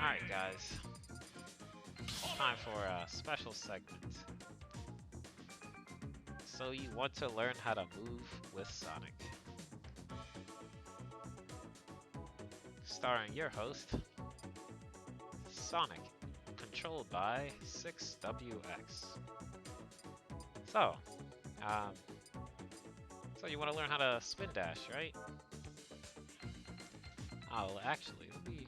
Alright guys, time for a special segment. So you want to learn how to move with Sonic. Starring your host, Sonic, controlled by 6WX. So, um, so you want to learn how to spin dash, right? Oh, well, actually, let me...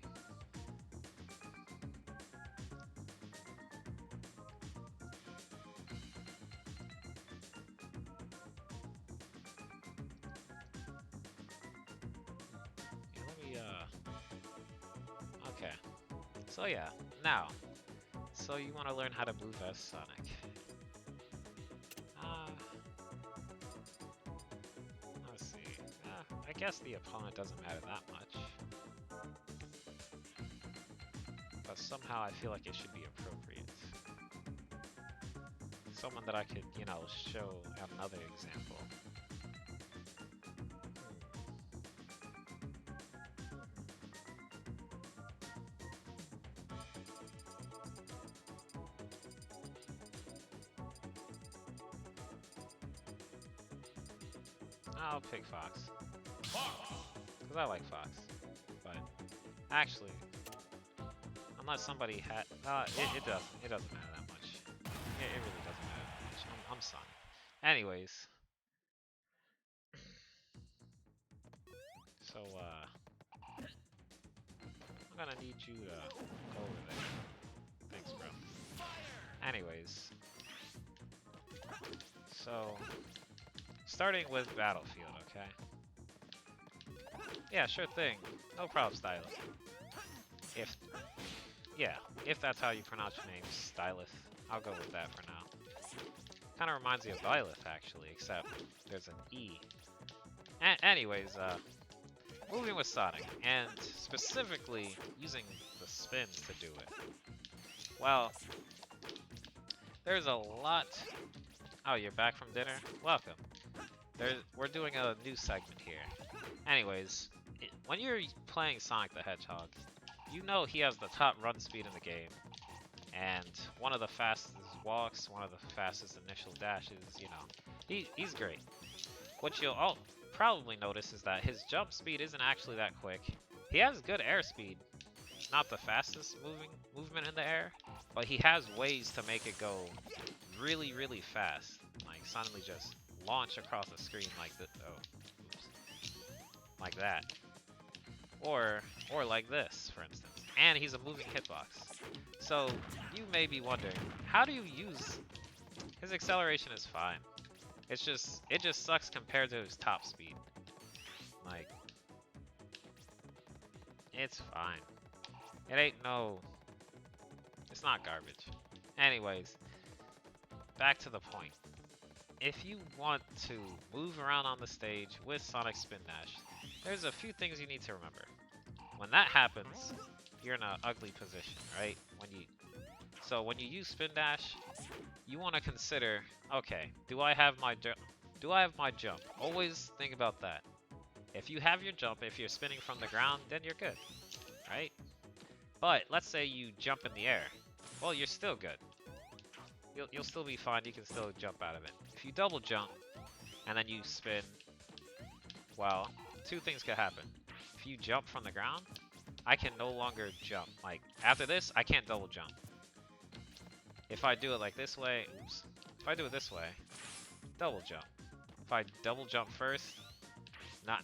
Yeah, okay. So yeah, now, so you want to learn how to move as Sonic. Uh, let's see. I guess the opponent doesn't matter that much. But somehow I feel like it should be appropriate. Someone that I could, show another example. I'll pick Fox. Because I like Fox. But actually, unless somebody had... it doesn't matter that much. It really doesn't matter that much. I'm Sonic. Anyways. So, I'm gonna need you to go over there. Thanks, bro. Anyways. So, starting with Battlefield, okay? Yeah, sure thing. No problem, Stylus. If that's how you pronounce your name, Stylus, I'll go with that for now. Kind of reminds me of Byleth, actually, except there's an E. Anyways, moving with Sonic, and specifically using the spins to do it. Well, there's a lot... Oh, you're back from dinner? Welcome. We're doing a new segment here. Anyways, when you're playing Sonic the Hedgehog, you know he has the top run speed in the game, and one of the fastest walks, one of the fastest initial dashes, he's great. What you'll all probably notice is that his jump speed isn't actually that quick. He has good air speed, not the fastest movement in the air, but he has ways to make it go really, really fast, like suddenly just launch across the screen like this. Oh, oops, like that. Or like this, for instance. And he's a moving hitbox. So you may be wondering, how do you use... His acceleration is fine. It just sucks compared to his top speed. Like, it's fine. It ain't no... It's not garbage. Anyways, back to the point. If you want to move around on the stage with Sonic Spin Dash, there's a few things you need to remember. When that happens, you're in an ugly position, right? So when you use Spin Dash, you want to consider, okay, do I have my jump? Always think about that. If you have your jump, if you're spinning from the ground, then you're good, right? But let's say you jump in the air. Well, you're still good. You'll still be fine. You can still jump out of it. If you double jump and then you spin, well, two things could happen. If you jump from the ground, I can no longer jump. Like, after this, I can't double jump. If I do it like this way, oops. If I do it this way, double jump. If I double jump first,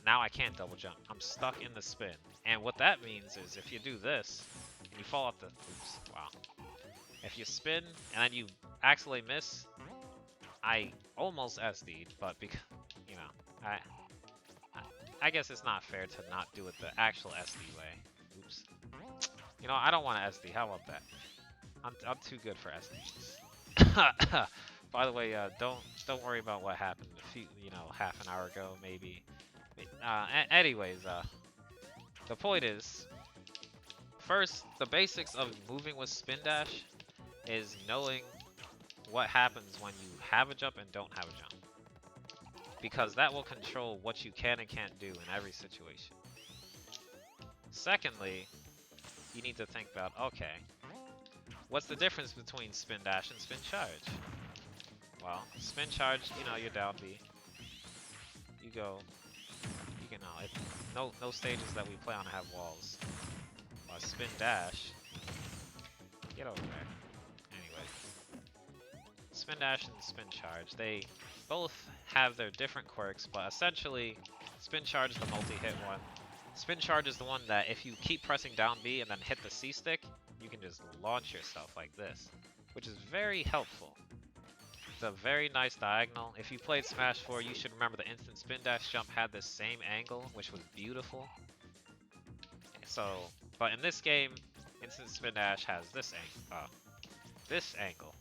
now I can't double jump. I'm stuck in the spin. And what that means is if you do this, and you fall off the... Oops, wow. If you spin, and then you accidentally miss, I almost SD'd, but because, I guess it's not fair to not do it the actual SD way. Oops. I don't want to SD. How about that? I'm too good for SDs. By the way, don't worry about what happened a few, half an hour ago, maybe. Anyways, the point is, first, the basics of moving with Spin Dash is knowing what happens when you have a jump and don't have a jump. Because that will control what you can and can't do in every situation. Secondly, you need to think about, okay, what's the difference between spin dash and spin charge? Well, spin charge, you know, you're down B. You go, you can, no stages that we play on have walls. Spin dash, get over there. Anyway, spin dash and spin charge, they both have their different quirks, but essentially, spin charge is the multi-hit one. Spin charge is the one that if you keep pressing down B and then hit the C stick, you can just launch yourself like this, which is very helpful. It's a very nice diagonal. If you played Smash 4, you should remember the instant spin dash jump had this same angle, which was beautiful. So, but in this game, instant spin dash has this angle,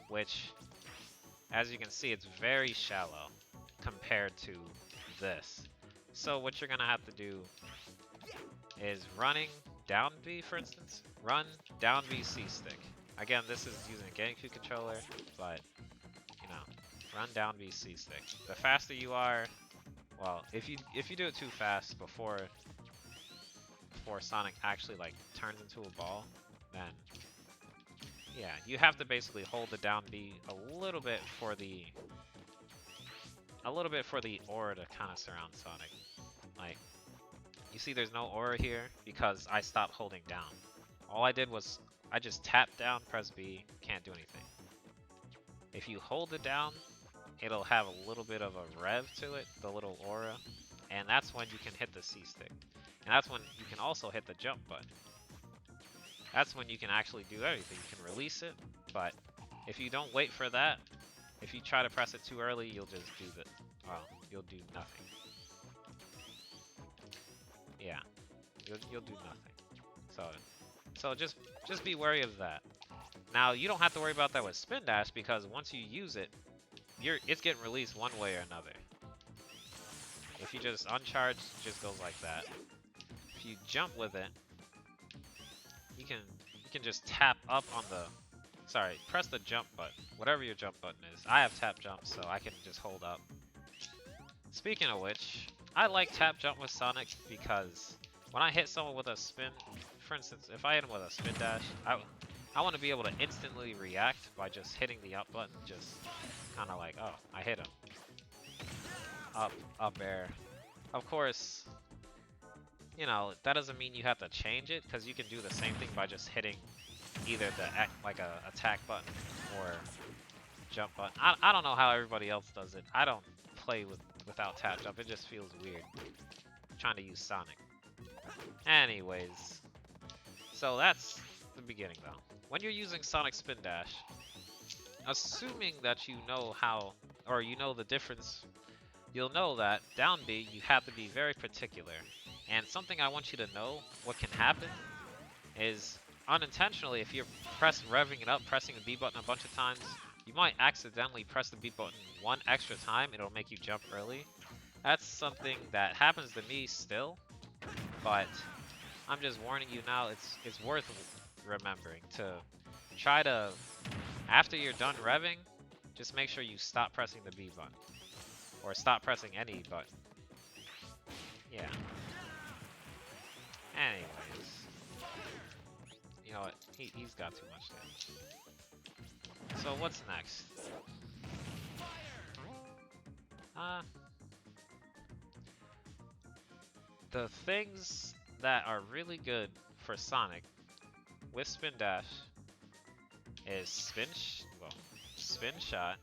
which, as you can see, it's very shallow compared to this. So what you're gonna have to do is running down B, for instance, run down B C stick. Again, this is using a GameCube controller, but you know, run down B C stick. The faster you are, well, if you do it too fast before Sonic actually like turns into a ball, then yeah, you have to basically hold the down B a little bit for the aura to kind of surround Sonic. Like, you see there's no aura here because I stopped holding down. All I did was I just tapped down, press B, can't do anything. If you hold it down, it'll have a little bit of a rev to it, the little aura, and that's when you can hit the C stick. And that's when you can also hit the jump button. That's when you can actually do everything. You can release it, but if you don't wait for that, if you try to press it too early, you'll just do you'll do nothing. Yeah, you'll do nothing. So just be wary of that. Now you don't have to worry about that with spin dash because once you use it, it's getting released one way or another. If you just uncharge, it just goes like that. If you jump with it, you can just tap up on the, press the jump button, whatever your jump button is. I have tap jump, so I can just hold up. Speaking of which, I like tap jump with Sonic because when I hit someone with a spin, for instance, if I hit him with a spin dash, I want to be able to instantly react by just hitting the up button, just kind of like, oh, I hit him. Up air. Of course, you know, that doesn't mean you have to change it, because you can do the same thing by just hitting either like a attack button or jump button. I don't know how everybody else does it. I don't play without tap jump. It just feels weird trying to use Sonic. Anyways, so that's the beginning though. When you're using Sonic Spin Dash, assuming that you know how, or you know the difference, you'll know that down B you have to be very particular. And something I want you to know what can happen is unintentionally, if you're revving it up, pressing the B button a bunch of times, you might accidentally press the B button one extra time. It'll make you jump early. That's something that happens to me still, but I'm just warning you now. It's worth remembering to try to, after you're done revving, just make sure you stop pressing the B button or stop pressing any button. Yeah. Anyways, you know what? He's got too much damage. So what's next? The things that are really good for Sonic with Spin Dash is Spin Shot,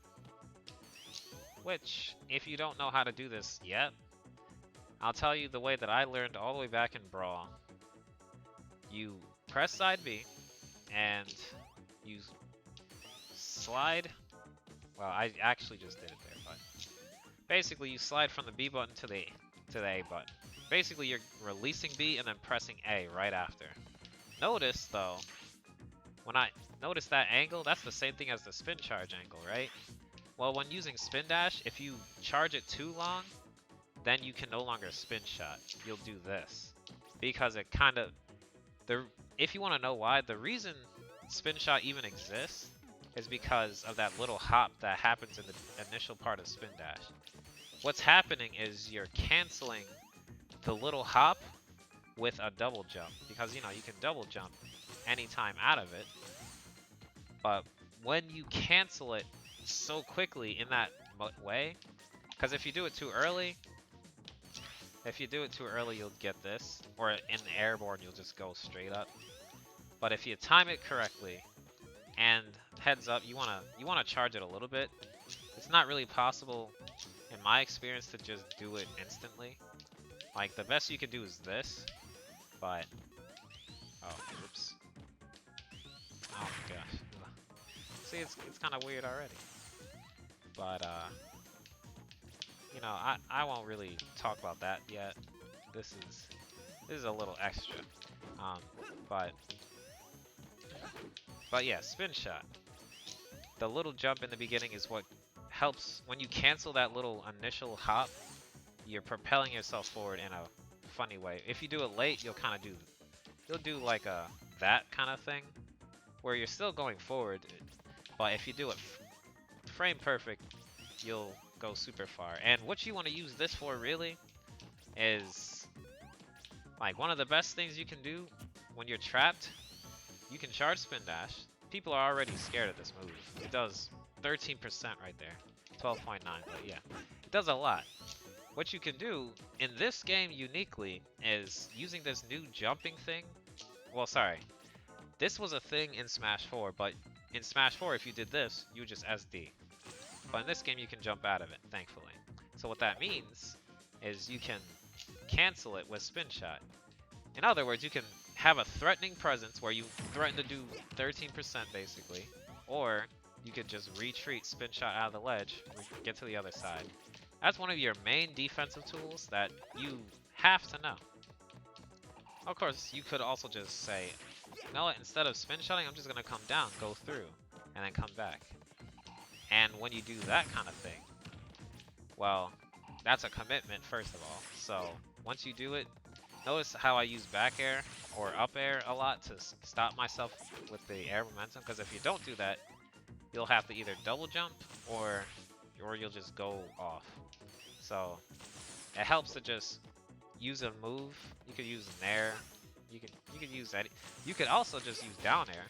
which, if you don't know how to do this yet, I'll tell you the way that I learned all the way back in Brawl. You press side B, and you slide. Well, I actually just did it there, but basically you slide from the B button to the A button. Basically, you're releasing B and then pressing A right after. Notice though, when I notice that angle, that's the same thing as the spin charge angle, right? Well, when using spin dash, if you charge it too long, then you can no longer spin shot. You'll do this because it kind of, if you want to know why, the reason spin shot even exists is because of that little hop that happens in the initial part of spin dash. What's happening is you're canceling the little hop with a double jump, because you know you can double jump anytime out of it, but when you cancel it so quickly in that way, because if you do it too early, you'll get this, or in the airborne you'll just go straight up. But if you time it correctly, and heads up, you wanna charge it a little bit. It's not really possible, in my experience, to just do it instantly. Like the best you can do is this, but oh, oops. Oh my gosh. See, it's kind of weird already. But you know, I won't really talk about that yet. This is a little extra. Um, but yeah, spin shot. The little jump in the beginning is what helps when you cancel that little initial hop. You're propelling yourself forward in a funny way. If you do it late, you'll do like that kind of thing, where you're still going forward, but if you do it frame perfect, you'll go super far. And what you want to use this for really is, like, one of the best things you can do when you're trapped. You can charge spin dash. People are already scared of this move. It does 13% right there. 12.9, but yeah. It does a lot. What you can do in this game uniquely is using this new jumping thing. Well, sorry. This was a thing in Smash 4, but in Smash 4, if you did this, you would just SD. But in this game, you can jump out of it, thankfully. So what that means is you can cancel it with spin shot. In other words, you can have a threatening presence where you threaten to do 13% basically, or you could just retreat, spin shot out of the ledge, get to the other side. That's one of your main defensive tools that you have to know. Of course, you could also just say, you know what, instead of spin shotting, I'm just going to come down, go through, and then come back. And when you do that kind of thing, well, that's a commitment, first of all. So once you do it, notice how I use back air or up air a lot to stop myself with the air momentum, because if you don't do that, you'll have to either double jump or you'll just go off. So it helps to just use a move. You could use an air. You could use that. You could also just use down air.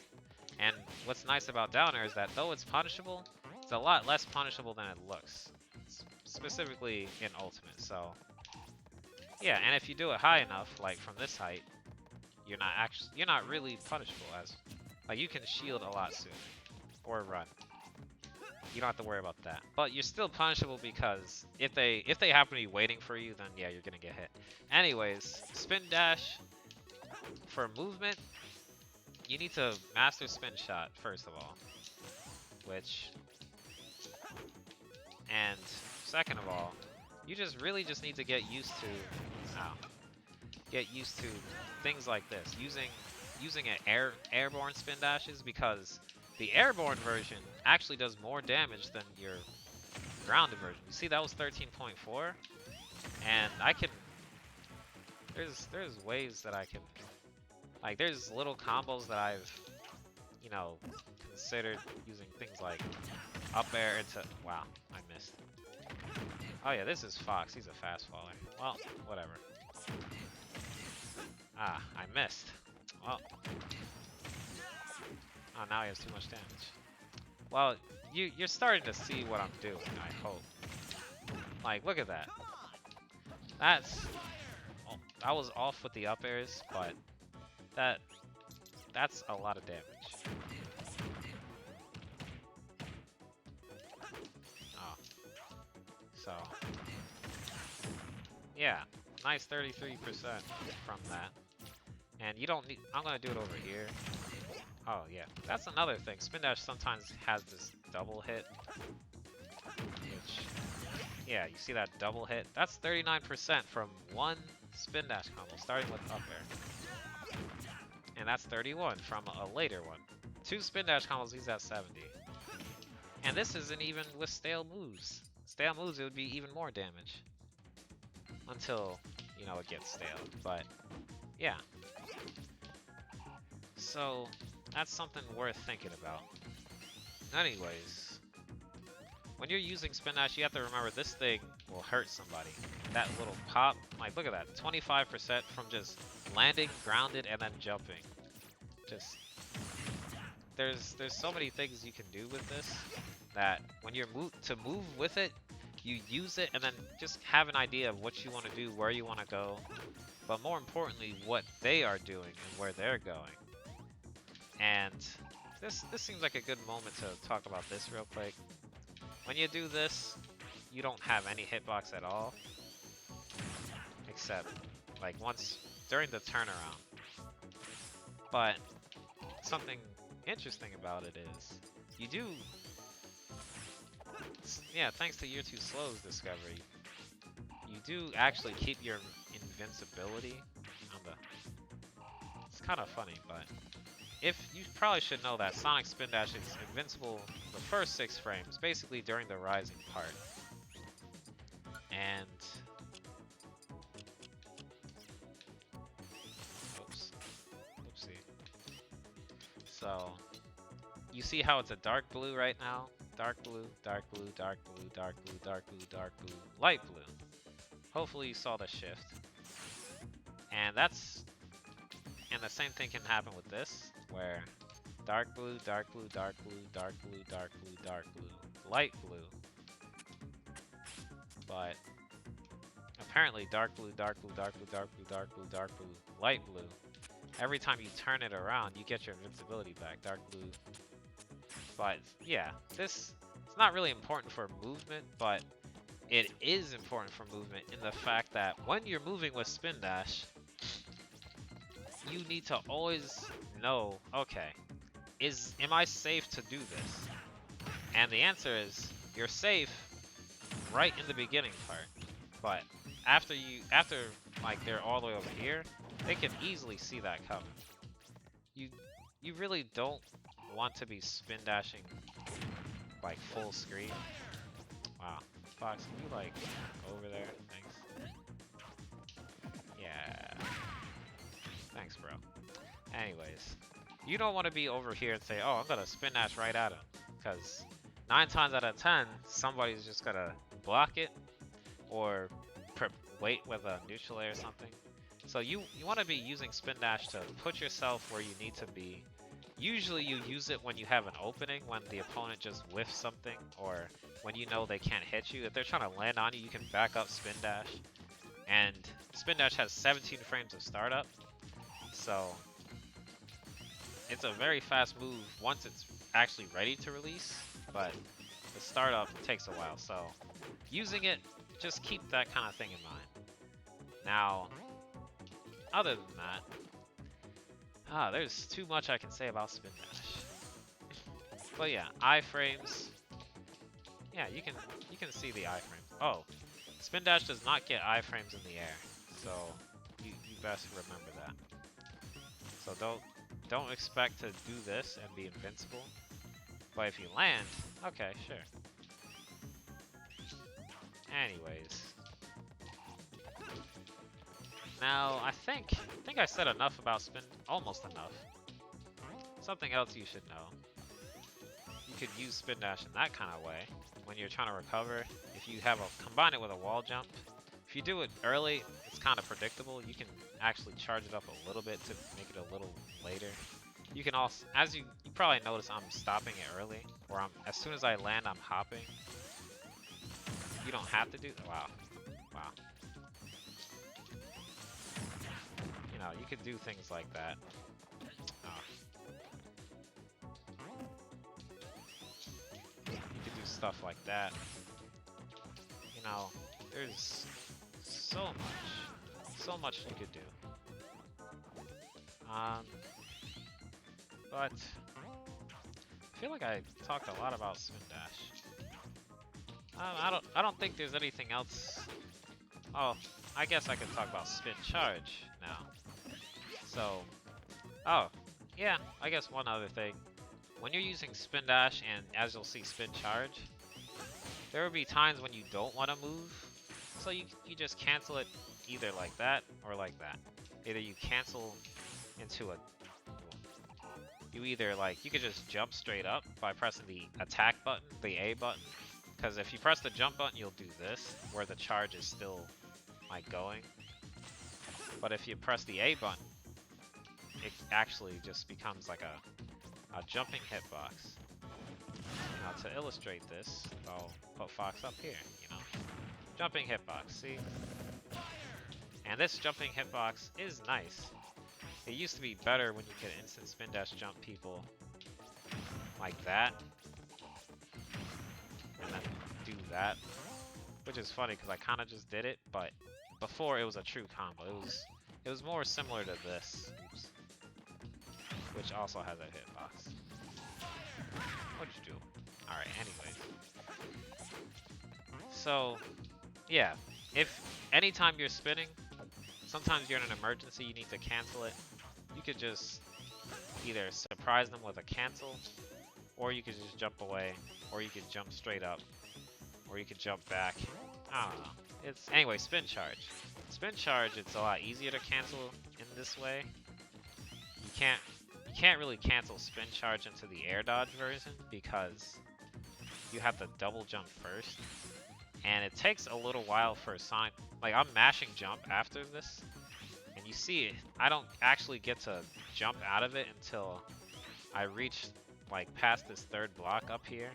And what's nice about down air is that though it's punishable, it's a lot less punishable than it looks, specifically in Ultimate. So yeah, and if you do it high enough, like from this height, you're not really punishable, as like you can shield a lot sooner or run. You don't have to worry about that. But you're still punishable, because if they happen to be waiting for you, then yeah, you're gonna get hit. Anyways, spin dash for movement, you need to master spin shot first of all. And second of all, you really just need to get used to things like this. Using an airborne spin dashes, because the airborne version actually does more damage than your grounded version. You see, that was 13.4, and I can. There's ways that I can, like, there's little combos that I've, you know, considered using things like up air into. Wow, I missed. Oh yeah, this is Fox. He's a fast faller. Well, whatever. Ah, I missed. Well. Oh, now he has too much damage. Well, you're starting to see what I'm doing, I hope. Like, look at that. I was off with the up airs, but that's a lot of damage. Oh. So, yeah, nice 33% from that. And you don't need, I'm gonna do it over here. Oh yeah, that's another thing. Spin dash sometimes has this double hit, which, yeah, you see that double hit? That's 39% from one spin dash combo, starting with up air. And that's 31 from a later one. Two spin dash combos, he's at 70. And this isn't even with stale moves. Stale moves, it would be even more damage. Until, you know, it gets stale. But, yeah. So, that's something worth thinking about. Anyways, when you're using spin dash, you have to remember this thing will hurt somebody. That little pop, like, look at that, 25% from just landing, grounded, and then jumping. Just there's so many things you can do with this that when you're to move with it, you use it and then just have an idea of what you want to do, where you want to go, but more importantly, what they are doing and where they're going. And this seems like a good moment to talk about this real quick. When you do this, you don't have any hitbox at all, except like once during the turnaround. But something interesting about it is you do, yeah, thanks to Year 2 Slow's discovery, you do actually keep your invincibility on the, it's kind of funny, but if you probably should know that Sonic Spin Dash is invincible the first 6 frames, basically during the rising part. And oops, oopsie. So you see how it's a dark blue right now? Dark blue, dark blue, dark blue, dark blue, dark blue, dark blue, light blue. Hopefully you saw the shift. And the same thing can happen with this, where dark blue, dark blue, dark blue, dark blue, dark blue, dark blue, light blue. But apparently dark blue, dark blue, dark blue, dark blue, dark blue, dark blue, light blue. Every time you turn it around, you get your invincibility back. Dark blue. But yeah, it's not really important for movement, but it is important for movement in the fact that when you're moving with Spin Dash, you need to always know, okay, am I safe to do this? And the answer is you're safe right in the beginning part. But after like they're all the way over here, they can easily see that coming. You really don't want to be spin dashing like full screen. Wow. Fox, can you like over there? Thanks. Yeah. Thanks, bro. Anyways, you don't want to be over here and say, oh, I'm gonna spin dash right at him, because 9 times out of 10, somebody's just gonna block it or wait with a neutral air or something. So you want to be using spin dash to put yourself where you need to be. Usually you use it when you have an opening, when the opponent just whiffs something, or when you know they can't hit you. If they're trying to land on you, you can back up spin dash. And spin dash has 17 frames of startup, so it's a very fast move once it's actually ready to release, but the startup takes a while. So using it, just keep that kind of thing in mind. Now, other than that, there's too much I can say about spin dash. But yeah, iframes. Yeah, you can see the iframes. Oh, spin dash does not get iframes in the air, so you best remember that. So don't expect to do this and be invincible. But if you land, okay, sure. Anyways. Now, I think I said enough about spin, almost enough. Something else you should know. You could use spin dash in that kind of way when you're trying to recover. If you have combine it with a wall jump. If you do it early, it's kind of predictable. You can actually charge it up a little bit to make it a little later. You can also, as you probably notice, I'm stopping it early, or as soon as I land, I'm hopping. You don't have to do, wow. You know, you could do things like that. You could do stuff like that. You know, there's so much you could do. But I feel like I talked a lot about spin dash. I don't think there's anything else. Oh, I guess I could talk about spin charge now. So, oh, yeah, I guess one other thing. When you're using spin dash and as you'll see spin charge, there will be times when you don't want to move. So you just cancel it either like that or like that. Either you cancel into a, you could just jump straight up by pressing the attack button, the A button. Because if you press the jump button, you'll do this, where the charge is still like going. But if you press the A button, it actually just becomes like a jumping hitbox. Now to illustrate this, I'll put Fox up here, you know. Jumping hitbox, see? And this jumping hitbox is nice. It used to be better when you could instant spin dash jump people like that. And then do that. Which is funny because I kind of just did it, but before it was a true combo. It was more similar to this. Oops. Which also has a hitbox. What'd you do? Alright, anyways. So, yeah. If anytime you're spinning, sometimes you're in an emergency, you need to cancel it. You could just either surprise them with a cancel, or you could just jump away, or you could jump straight up, or you could jump back. I don't know. Anyway, spin charge. Spin charge, it's a lot easier to cancel in this way. You can't really cancel spin charge into the air dodge version because you have to double jump first. And it takes a little while for Sonic. Like, I'm mashing jump after this, and you see it. I don't actually get to jump out of it until I reach, like, past this third block up here.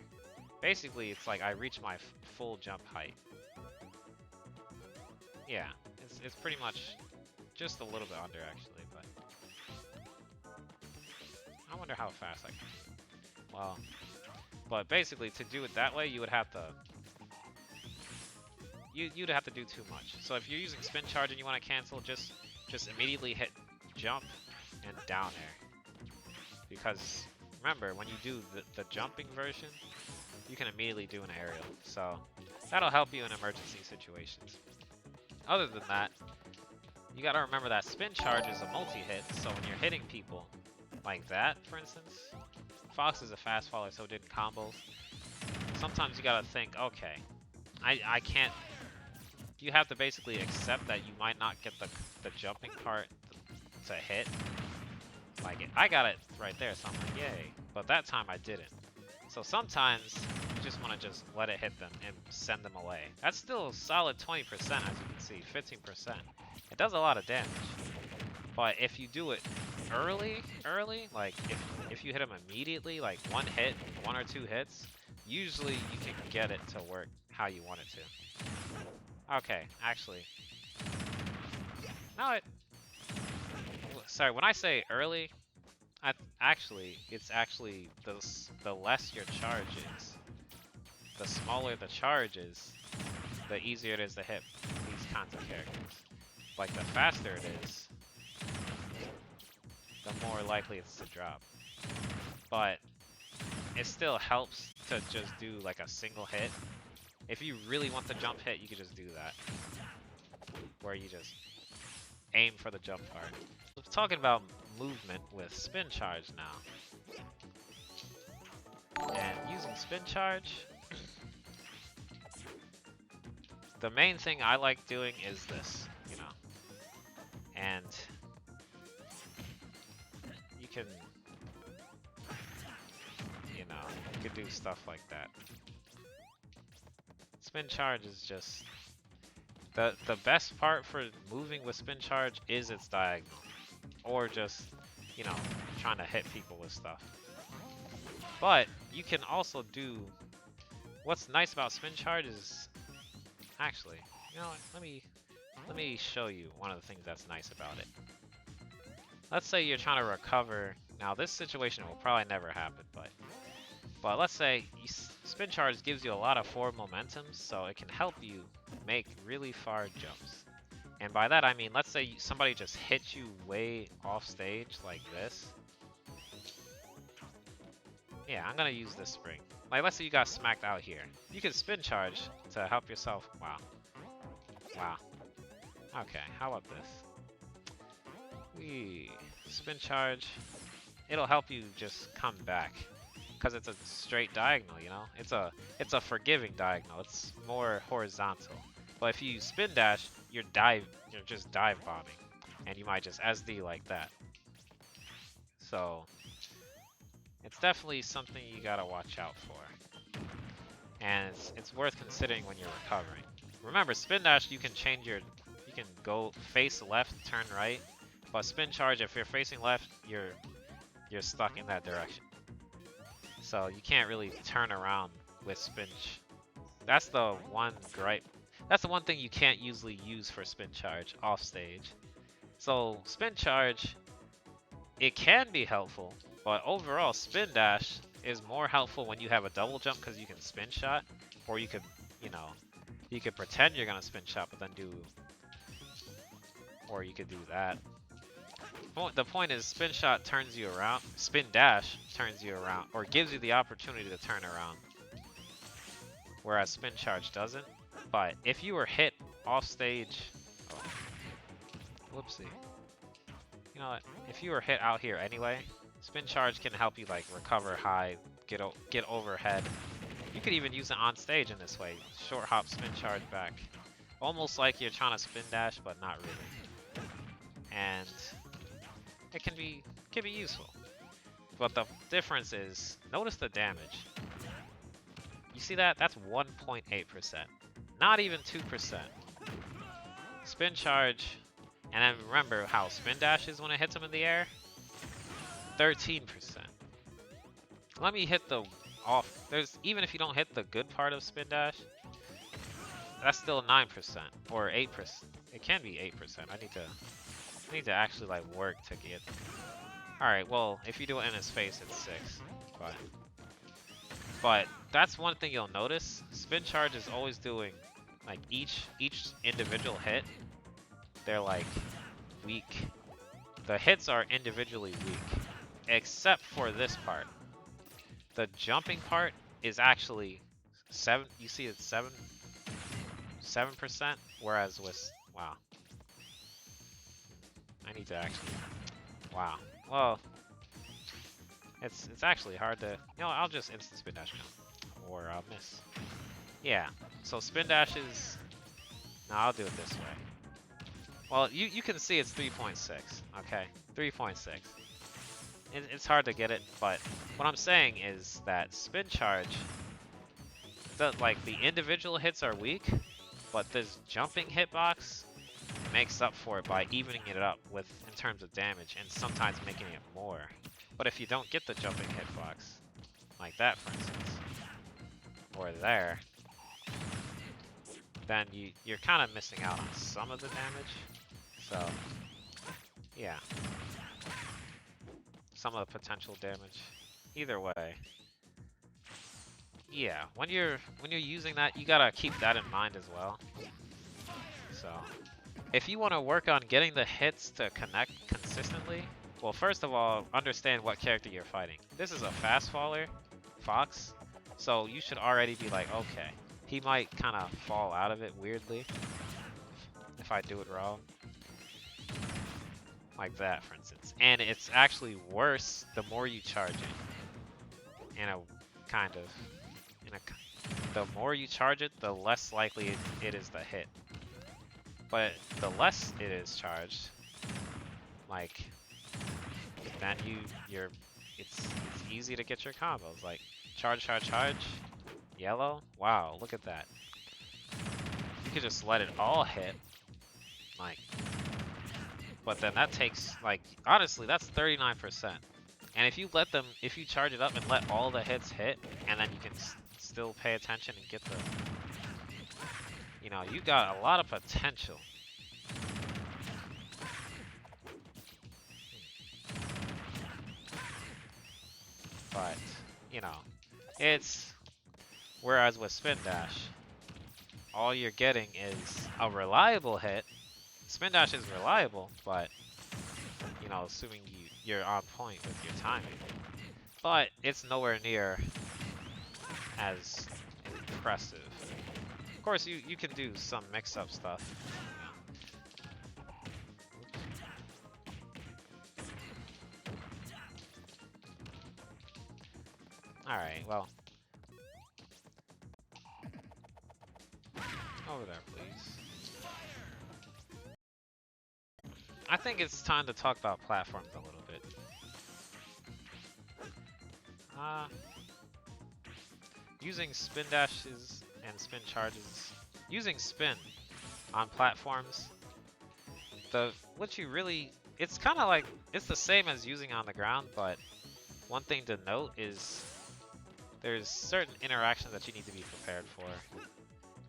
Basically, it's like I reach my full jump height. Yeah, it's pretty much just a little bit under, actually, but I wonder how fast I can do it. Well, but basically, to do it that way, you would have to you'd have to do too much. So if you're using spin charge and you want to cancel, just immediately hit jump and down air. Because remember, when you do the jumping version, you can immediately do an aerial. So that'll help you in emergency situations. Other than that, you gotta remember that spin charge is a multi-hit, so when you're hitting people like that, for instance, Fox is a fast faller, so did combos. Sometimes you gotta think, okay, I can't. You have to basically accept that you might not get the jumping part to hit. Like, I got it right there, so I'm like, yay. But that time I didn't. So sometimes you just want to just let it hit them and send them away. That's still a solid 20%, as you can see, 15%. It does a lot of damage. But if you do it early, like if you hit them immediately, like one hit, 1 or 2 hits, usually you can get it to work how you want it to. Okay, actually. No, sorry, when I say early, it's actually the less your charge is. The smaller the charge is, the easier it is to hit these kinds of characters. Like, the faster it is, the more likely it's to drop. But it still helps to just do like a single hit. If you really want the jump hit, you could just do that. Where you just aim for the jump part. We're talking about movement with spin charge now. And using spin charge, the main thing I like doing is this, you know. And you can, you know, you can do stuff like that. Spin charge is just the best part for moving with spin charge is its diagonal, or just, you know, trying to hit people with stuff. But you can also do, what's nice about spin charge is, actually, you know what, let me show you one of the things that's nice about it. Let's say you're trying to recover. Now this situation will probably never happen, but let's say spin charge gives you a lot of forward momentum, so it can help you make really far jumps. And by that I mean, let's say somebody just hits you way off stage like this. Yeah, I'm gonna use this spring. Like, let's say you got smacked out here. You can spin charge to help yourself. Wow. Wow. Okay, how about this? Spin charge. It'll help you just come back. Because it's a straight diagonal, you know? It's a forgiving diagonal. It's more horizontal. But if you spin dash, you're just dive bombing. And you might just SD like that. So it's definitely something you gotta watch out for. And it's worth considering when you're recovering. Remember, spin dash, you can you can go face left, turn right. But spin charge, if you're facing left, you're stuck in that direction. So you can't really turn around with spin. That's the one gripe. That's the one thing you can't usually use for spin charge off stage. So spin charge, it can be helpful, but overall spin dash is more helpful when you have a double jump because you can spin shot, or you could, you know, you could pretend you're gonna spin shot but then do, or you could do that. The point is spin shot turns you around, spin dash turns you around, or gives you the opportunity to turn around, whereas spin charge doesn't. But if you were hit off stage, oh, whoopsie. You know what? If you were hit out here anyway, spin charge can help you like recover high, get overhead. You could even use it on stage in this way. Short hop, spin charge back. Almost like you're trying to spin dash, but not really. And it can be useful. But the difference is, notice the damage. You see that? That's 1.8%. Not even 2%. Spin charge. And then remember how spin dash is when it hits him in the air? 13%. Let me hit the off. Even if you don't hit the good part of spin dash, that's still 9% or 8%. It can be 8%. I need to actually like work to get. All right. Well, if you do it in his face, it's 6. But that's one thing you'll notice. Spin charge is always doing like each individual hit. They're like weak. The hits are individually weak, except for this part. The jumping part is actually 7. You see, it's 7%. Whereas with wow, I need to actually wow. Well, it's actually hard to. You know, I'll just instant spin dash now, or I'll miss. Yeah. So spin dash is. No, I'll do it this way. Well, you can see it's 3.6, okay? 3.6. It's hard to get it, but what I'm saying is that spin charge, like the individual hits are weak, but this jumping hitbox makes up for it by evening it up with in terms of damage and sometimes making it more. But if you don't get the jumping hitbox, like that for instance, or there, then you're kind of missing out on some of the damage. So, yeah. Some of the potential damage. Either way. Yeah, when you're using that, you gotta keep that in mind as well. So, if you want to work on getting the hits to connect consistently, well, first of all, understand what character you're fighting. This is a fast faller, Fox, so you should already be like, okay, he might kind of fall out of it weirdly if I do it wrong. Like that, for instance. And it's actually worse the more you charge it. In a kind of... the more you charge it, the less likely it is to hit. But the less it is charged, like, that it's easy to get your combos. Like, charge, yellow. Wow, look at that. You could just let it all hit. Like... But then that takes, like, honestly, that's 39%. And if you charge it up and let all the hits hit, and then you can still pay attention and get the, you know, you got a lot of potential. But, you know, whereas with spin dash, all you're getting is a reliable hit. Spin dash is reliable, but, you know, assuming you're on point with your timing. But it's nowhere near as impressive. Of course, you can do some mix-up stuff. Alright, well. Over there, please. I think it's time to talk about platforms a little bit. Using spin dashes and spin charges, using spin on platforms what you really, it's kind of like, it's the same as using on the ground, but one thing to note is there's certain interactions that you need to be prepared for.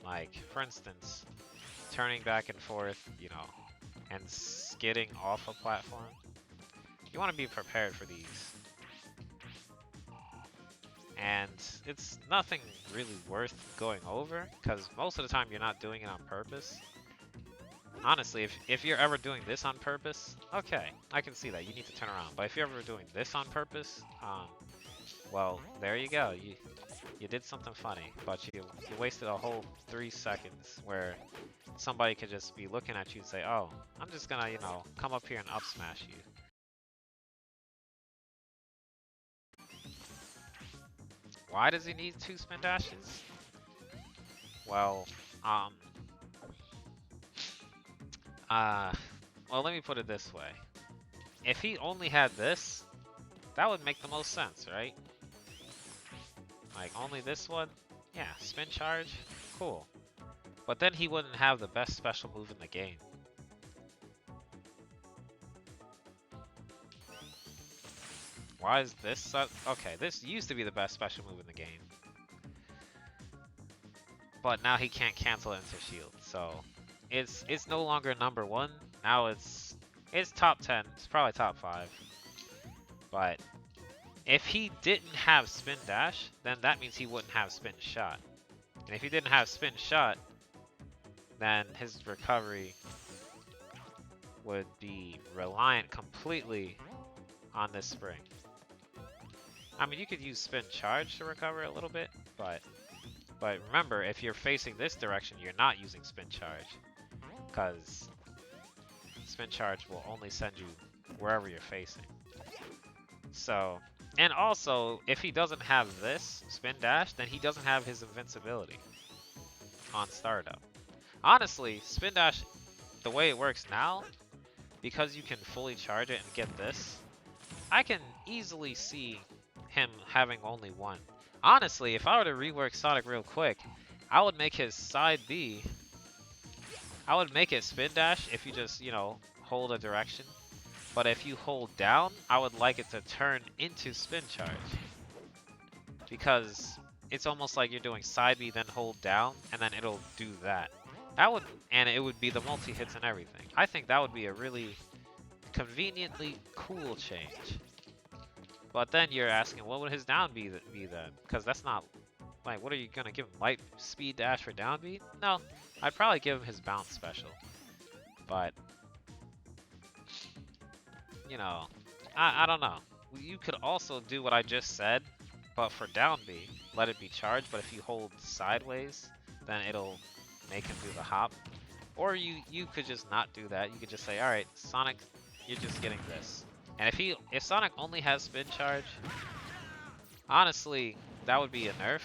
Like, for instance, turning back and forth, you know, and skidding off a platform. You want to be prepared for these. And it's nothing really worth going over, because most of the time you're not doing it on purpose. Honestly, if you're ever doing this on purpose, okay, I can see that. You need to turn around. But if you're ever doing this on purpose, well, there you go. You did something funny, but you wasted a whole 3 seconds where somebody could just be looking at you and say, oh, I'm just gonna, you know, come up here and up smash you. Why does he need 2 spin dashes? Well, well, let me put it this way. If he only had this, that would make the most sense, right? Like, only this one? Yeah, spin charge? Cool. But then he wouldn't have the best special move in the game. Why is this okay, this used to be the best special move in the game. But now he can't cancel it into shield, so it's no longer number 1. Now it's top 10. It's probably top 5. But if he didn't have spin dash, then that means he wouldn't have spin shot. And if he didn't have spin shot, then his recovery would be reliant completely on this spring. I mean, you could use spin charge to recover a little bit, but remember, if you're facing this direction, you're not using spin charge, because spin charge will only send you wherever you're facing. So, and also, if he doesn't have this spin dash, then he doesn't have his invincibility on startup. Honestly, spin dash, the way it works now, because you can fully charge it and get this, I can easily see him having only 1. Honestly, if I were to rework Sonic real quick, I would make his side B, I would make it spin dash if you just, you know, hold a direction. But if you hold down, I would like it to turn into spin charge. Because it's almost like you're doing side B, then hold down, and then it'll do that. And it would be the multi-hits and everything. I think that would be a really conveniently cool change. But then you're asking, what would his down be then? Because that's not, like, what are you gonna give him? Light speed dash for down B? No, I'd probably give him his bounce special. But, you know, I don't know. You could also do what I just said, but for down B, let it be charged, but if you hold sideways, then it'll make him do the hop. Or you could just not do that. You could just say, alright, Sonic, you're just getting this. And if Sonic only has spin charge, honestly, that would be a nerf.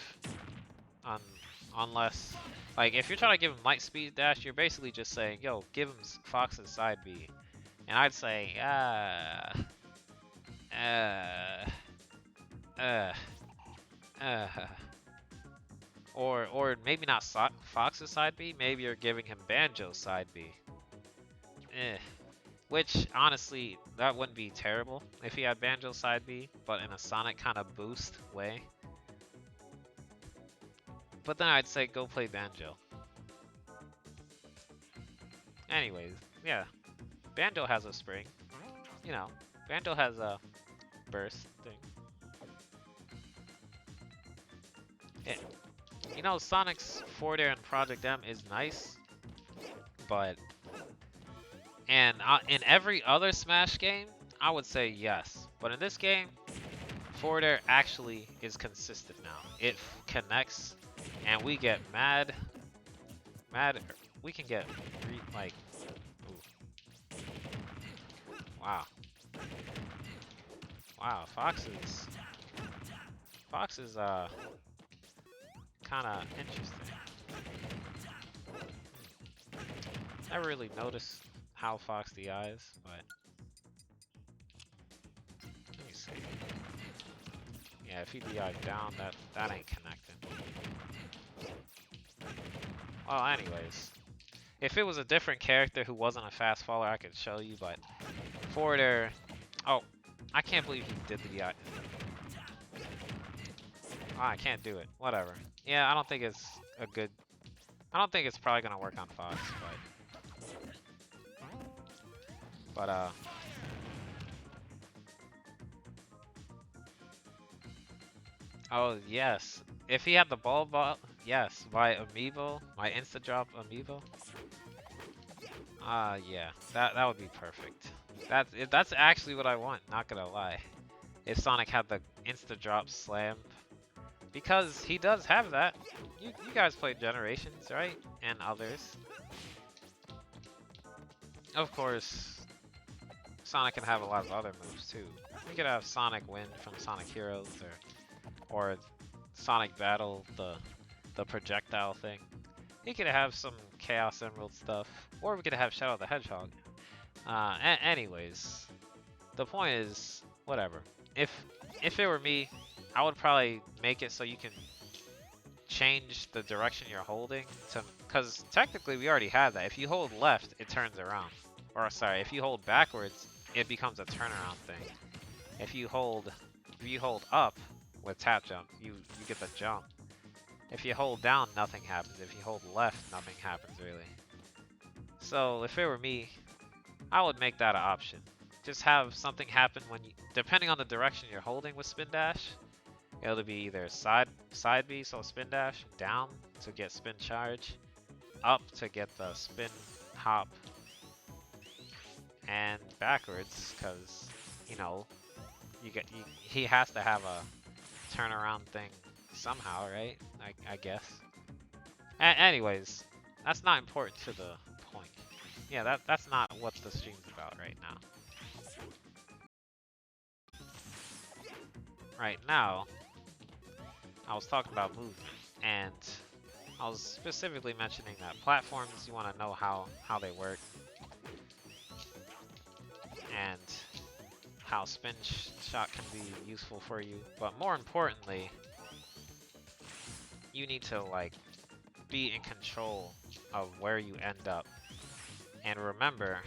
Unless, like, if you're trying to give him light speed dash, you're basically just saying, yo, give him Fox's side B. And I'd say, or maybe not Fox's side B, maybe you're giving him Banjo's side B. Which, honestly, that wouldn't be terrible if he had Banjo's side B, but in a Sonic kind of boost way. But then I'd say go play Banjo. Anyways, yeah. Banjo has a spring. You know, Banjo has a burst thing. You know, Sonic's forward air in Project M is nice, but in every other Smash game, I would say yes. But in this game, forward air actually is consistent now. It connects, and we get mad. We can get like, ooh. Wow. Wow, Fox is kind of interesting. Never really noticed how Fox DIs, but let me see. Yeah, if he DIs down, that ain't connecting. Well, anyways, If it was a different character who wasn't a fast faller, I could show you, but Forder... Oh, I can't believe he did the... I can't do it. Whatever. Yeah, I don't think it's a good... I don't think it's probably gonna work on Fox, but oh yes. If he had the ball, yes, my amiibo, my insta drop amiibo. Yeah, that would be perfect. That's actually what I want, not gonna lie. If Sonic had the insta drop slam, because he does have that. You guys played Generations, right? And others. Of course, Sonic can have a lot of other moves too. We could have Sonic Wind from Sonic Heroes, or Sonic Battle, the projectile thing. He could have some Chaos Emerald stuff, or we could have Shadow the Hedgehog. Anyways, the point is, whatever. If it were me, I would probably make it so you can change the direction you're holding to, because technically we already have that. If you hold left, it turns around. Or sorry, if you hold backwards, it becomes a turnaround thing. If you hold up with tap jump, you get the jump. If you hold down, nothing happens. If you hold left, nothing happens really. So if it were me, I would make that an option. Just have something happen when you, depending on the direction you're holding with spin dash. It'll be either side B, so spin dash, down to get spin charge, up to get the spin hop, and backwards, because you know he has to have a turnaround thing somehow, right? I guess. Anyways, that's not important to the point. Yeah, that's not what the stream's about right now. Right now, I was talking about movement, and I was specifically mentioning that platforms, you want to know how they work, and how spin shot can be useful for you. But more importantly, you need to like be in control of where you end up, and remember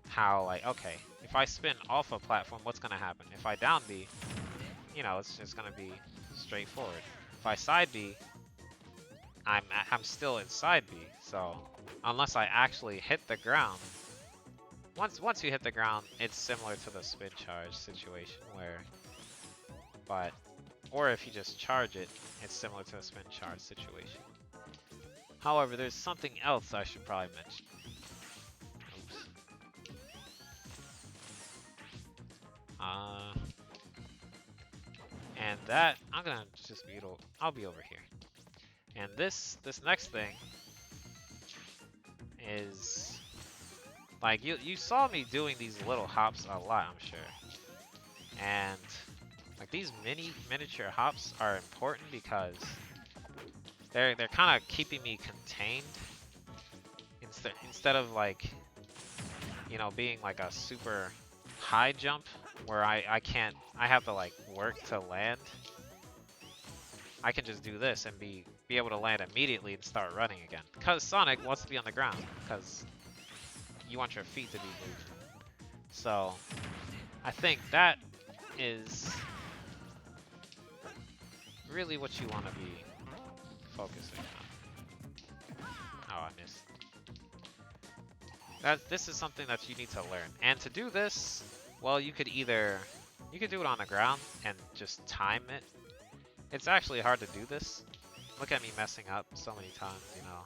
how like, okay, if I spin off a platform, what's gonna happen? If I down B, you know, it's just gonna be straightforward. If I side B, I'm still in side B, so unless I actually hit the ground, once you hit the ground, it's similar to the spin charge situation where, or if you just charge it, it's similar to a spin charge situation. However, there's something else I should probably mention. Oops. And that, I'm gonna just be, I'll be over here. And this next thing is, like, you saw me doing these little hops a lot, I'm sure. And like these miniature hops are important because they're kind of keeping me contained instead of like, you know, being like a super high jump where I have to like work to land. I can just do this and be able to land immediately and start running again. Because Sonic wants to be on the ground, because you want your feet to be moved. So I think that is really what you want to be focusing on. Oh, I missed. This is something that you need to learn. And to do this, well, you could do it on the ground and just time it. It's actually hard to do this. Look at me messing up so many times, you know.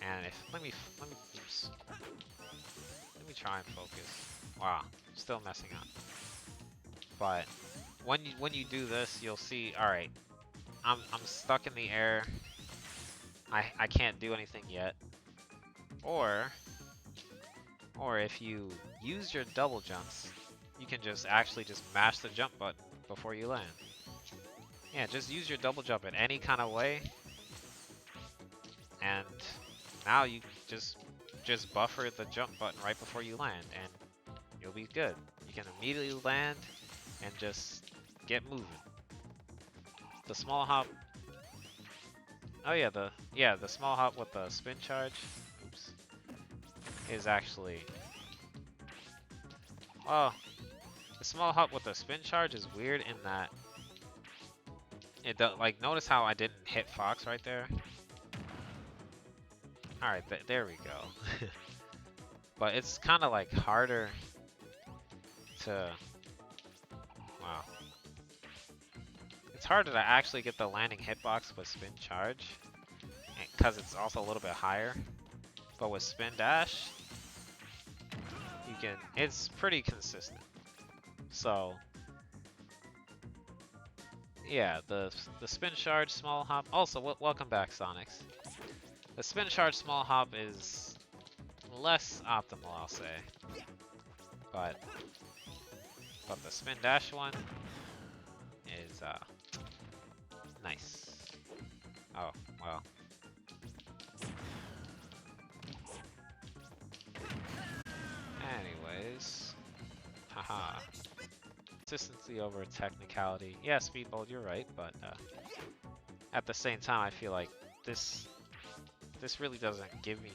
And let me try and focus. Wow, still messing up. But when you do this, you'll see. All right, I'm stuck in the air. I can't do anything yet. Or if you use your double jumps, you can just mash the jump button before you land. Yeah, just use your double jump in any kind of way, and now you just buffer the jump button right before you land, and you'll be good. You can immediately land and just get moving. The small hop. Oh yeah, the small hop with the spin charge. Oops. is actually... Well, the small hop with the spin charge is weird in that it does, like, notice how I didn't hit Fox right there? Alright, there we go. But it's kind of like harder to... Wow. It's harder to actually get the landing hitbox with spin charge, because it's also a little bit higher. But with spin dash, you can... It's pretty consistent. So... Yeah, the spin charge small hop. Also, welcome back, Sonics. The spin charge small hop is less optimal, I'll say. But the spin dash one is nice. Oh, well. Anyways, haha. Consistency over technicality. Yeah, Speedbolt, you're right, but at the same time, I feel like this really doesn't give me...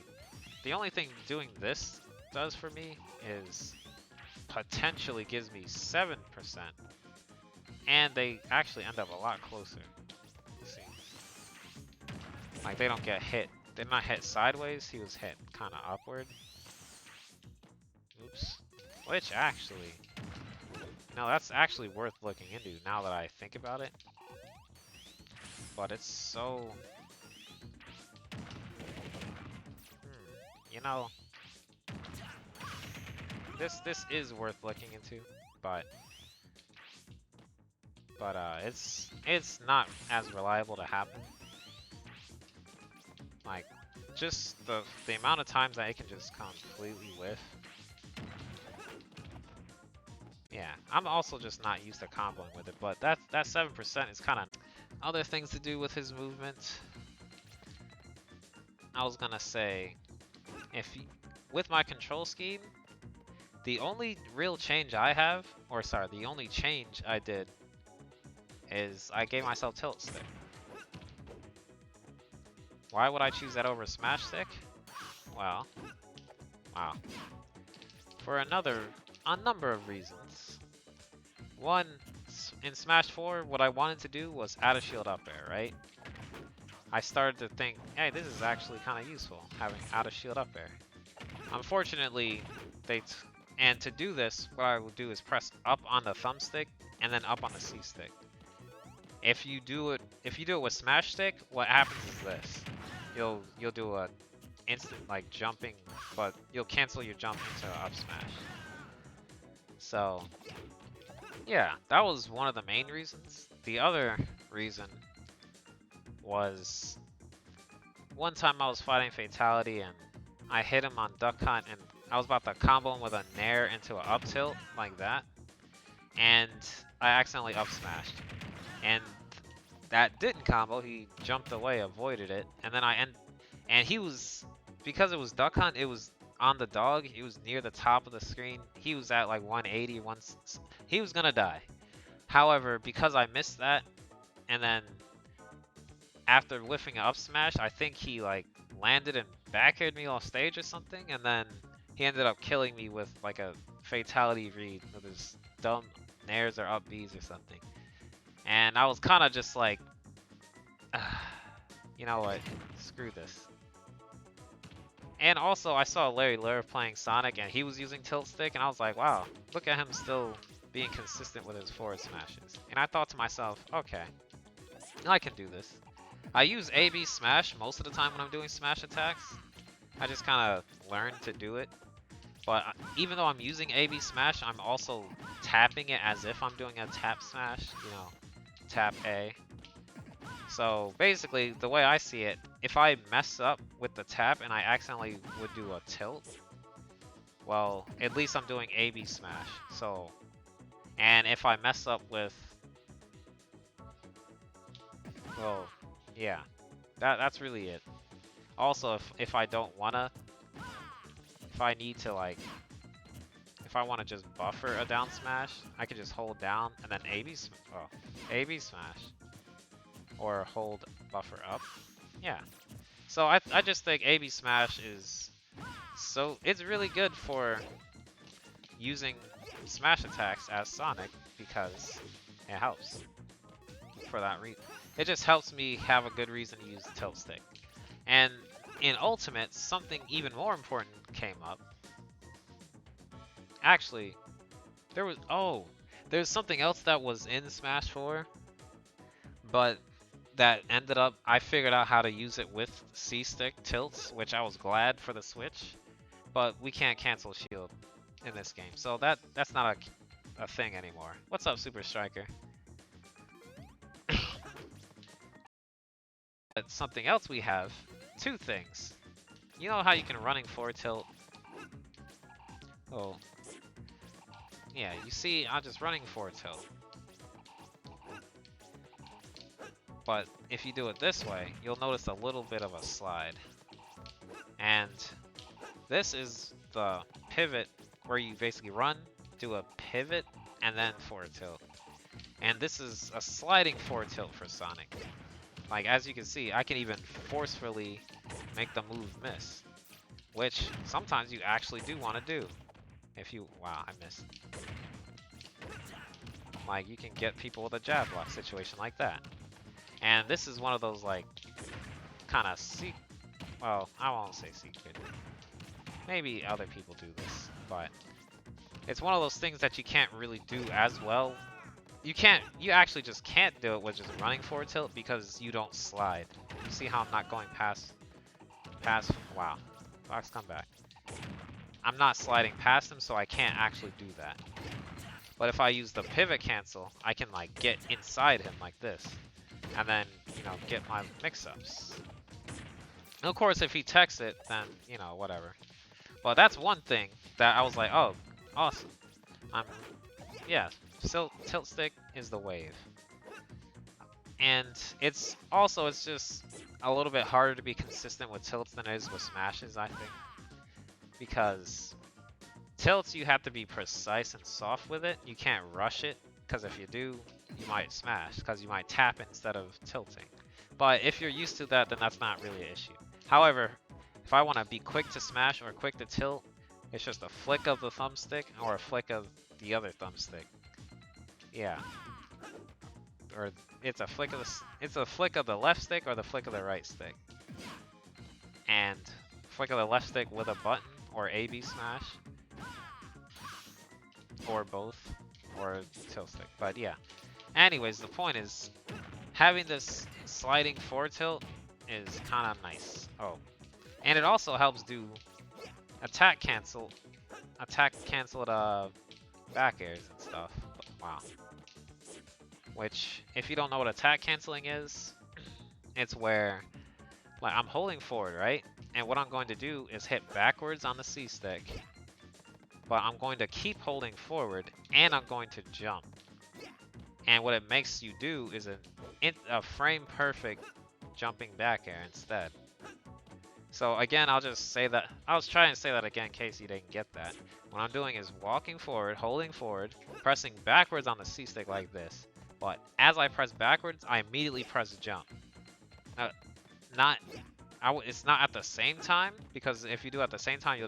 The only thing doing this does for me is potentially gives me 7%, and they actually end up a lot closer. See, like they don't get hit. They're not hit sideways. He was hit kind of upward. Oops. Which actually... No, that's actually worth looking into now that I think about it. But it's so... You know... This is worth looking into, but it's not as reliable to happen. Like, just the amount of times that it can just completely whiff. Yeah, I'm also just not used to comboing with it, but that 7% is kind of... Other things to do with his movement. I was gonna say, with my control scheme, the only real change I have, or sorry, the only change I did is I gave myself tilt stick. Why would I choose that over smash stick? Well, wow. For a number of reasons. One, in Smash 4, what I wanted to do was add a shield up air, right? I started to think, hey, this is actually kind of useful, having add a shield up air. Unfortunately, and to do this, what I will do is press up on the thumbstick and then up on the C stick. If you do it with smash stick, what happens is this: you'll do a instant like jumping, but you'll cancel your jump into up smash. So yeah, that was one of the main reasons. The other reason was one time I was fighting Fatality and I hit him on Duck Hunt and I was about to combo him with a Nair into an up tilt like that, and I accidentally up smashed, and that didn't combo. He jumped away, avoided it, and then and he was, because it was Duck Hunt, it was on the dog. He was near the top of the screen. He was at like 180. He was gonna die. However, because I missed that, and then after whiffing an up smash, I think he like landed and back aired me off stage or something, and then he ended up killing me with like a fatality read with his dumb nairs or up Bs or something. And I was kind of just like, you know what, screw this. And also I saw Larry Lure playing Sonic and he was using tilt stick, and I was like, wow, look at him still being consistent with his forward smashes. And I thought to myself, okay, I can do this. I use AB smash most of the time when I'm doing smash attacks. I just kind of learned to do it. But even though I'm using AB smash, I'm also tapping it as if I'm doing a tap smash, you know, tap A. So basically, the way I see it, if I mess up with the tap and I accidentally would do a tilt, well, at least I'm doing AB smash. So, and if I mess up with, well, yeah, that's really it. Also, if I don't wanna, if I need to like, if I want to just buffer a down smash, I can just hold down and then AB smash, or hold buffer up. Yeah. So I just think AB smash is So it's really good for using smash attacks as Sonic because it helps for that reason. It just helps me have a good reason to use the tilt stick. And in Ultimate, something even more important came up. Actually, there's something else that was in Smash 4, but that ended up, I figured out how to use it with C-stick tilts, which I was glad for the Switch, but we can't cancel shield in this game, so that's not a thing anymore. What's up, Super Striker? But something else we have, two things. You know how you can running forward tilt? Oh, yeah, you see, I'm just running forward tilt. But if you do it this way, you'll notice a little bit of a slide. And this is the pivot where you basically run, do a pivot, and then forward tilt. And this is a sliding forward tilt for Sonic. Like, as you can see, I can even forcefully make the move miss. Which, sometimes you actually do want to do. If you... Wow, I missed. Like, you can get people with a jab block situation like that. And this is one of those, like, kind of well, I won't say secret. Maybe other people do this, but it's one of those things that you can't really do as well. You actually just can't do it with just running forward tilt because you don't slide. You see how I'm not going past, wow, Fox, come back. I'm not sliding past him, so I can't actually do that. But if I use the pivot cancel, I can, like, get inside him like this. And then, you know, get my mix-ups. And of course, if he techs it, then, you know, whatever. But that's one thing that I was like, oh, awesome. Yeah, tilt stick is the wave. And it's just a little bit harder to be consistent with tilts than it is with smashes, I think. Because tilts, you have to be precise and soft with it. You can't rush it, because if you do, you might smash, because you might tap instead of tilting. But if you're used to that, then that's not really an issue. However, if I want to be quick to smash or quick to tilt, it's just a flick of the thumbstick or a flick of the other thumbstick. Yeah. Or it's a flick of the left stick or the flick of the right stick. And flick of the left stick with a button or A/B smash. Or both. Or tilt stick. But yeah. Anyways, the point is, having this sliding forward tilt is kind of nice. Oh. And it also helps do attack canceled back airs and stuff. Wow. Which, if you don't know what attack canceling is, it's where, like, I'm holding forward, right? And what I'm going to do is hit backwards on the C stick, but I'm going to keep holding forward, and I'm going to jump. And what it makes you do is a frame perfect jumping back air instead. So again, I'll just say that, I was trying to say that again in case you didn't get that. What I'm doing is walking forward, holding forward, pressing backwards on the C stick like this. But as I press backwards, I immediately press jump. Now, it's not at the same time, because if you do it at the same time,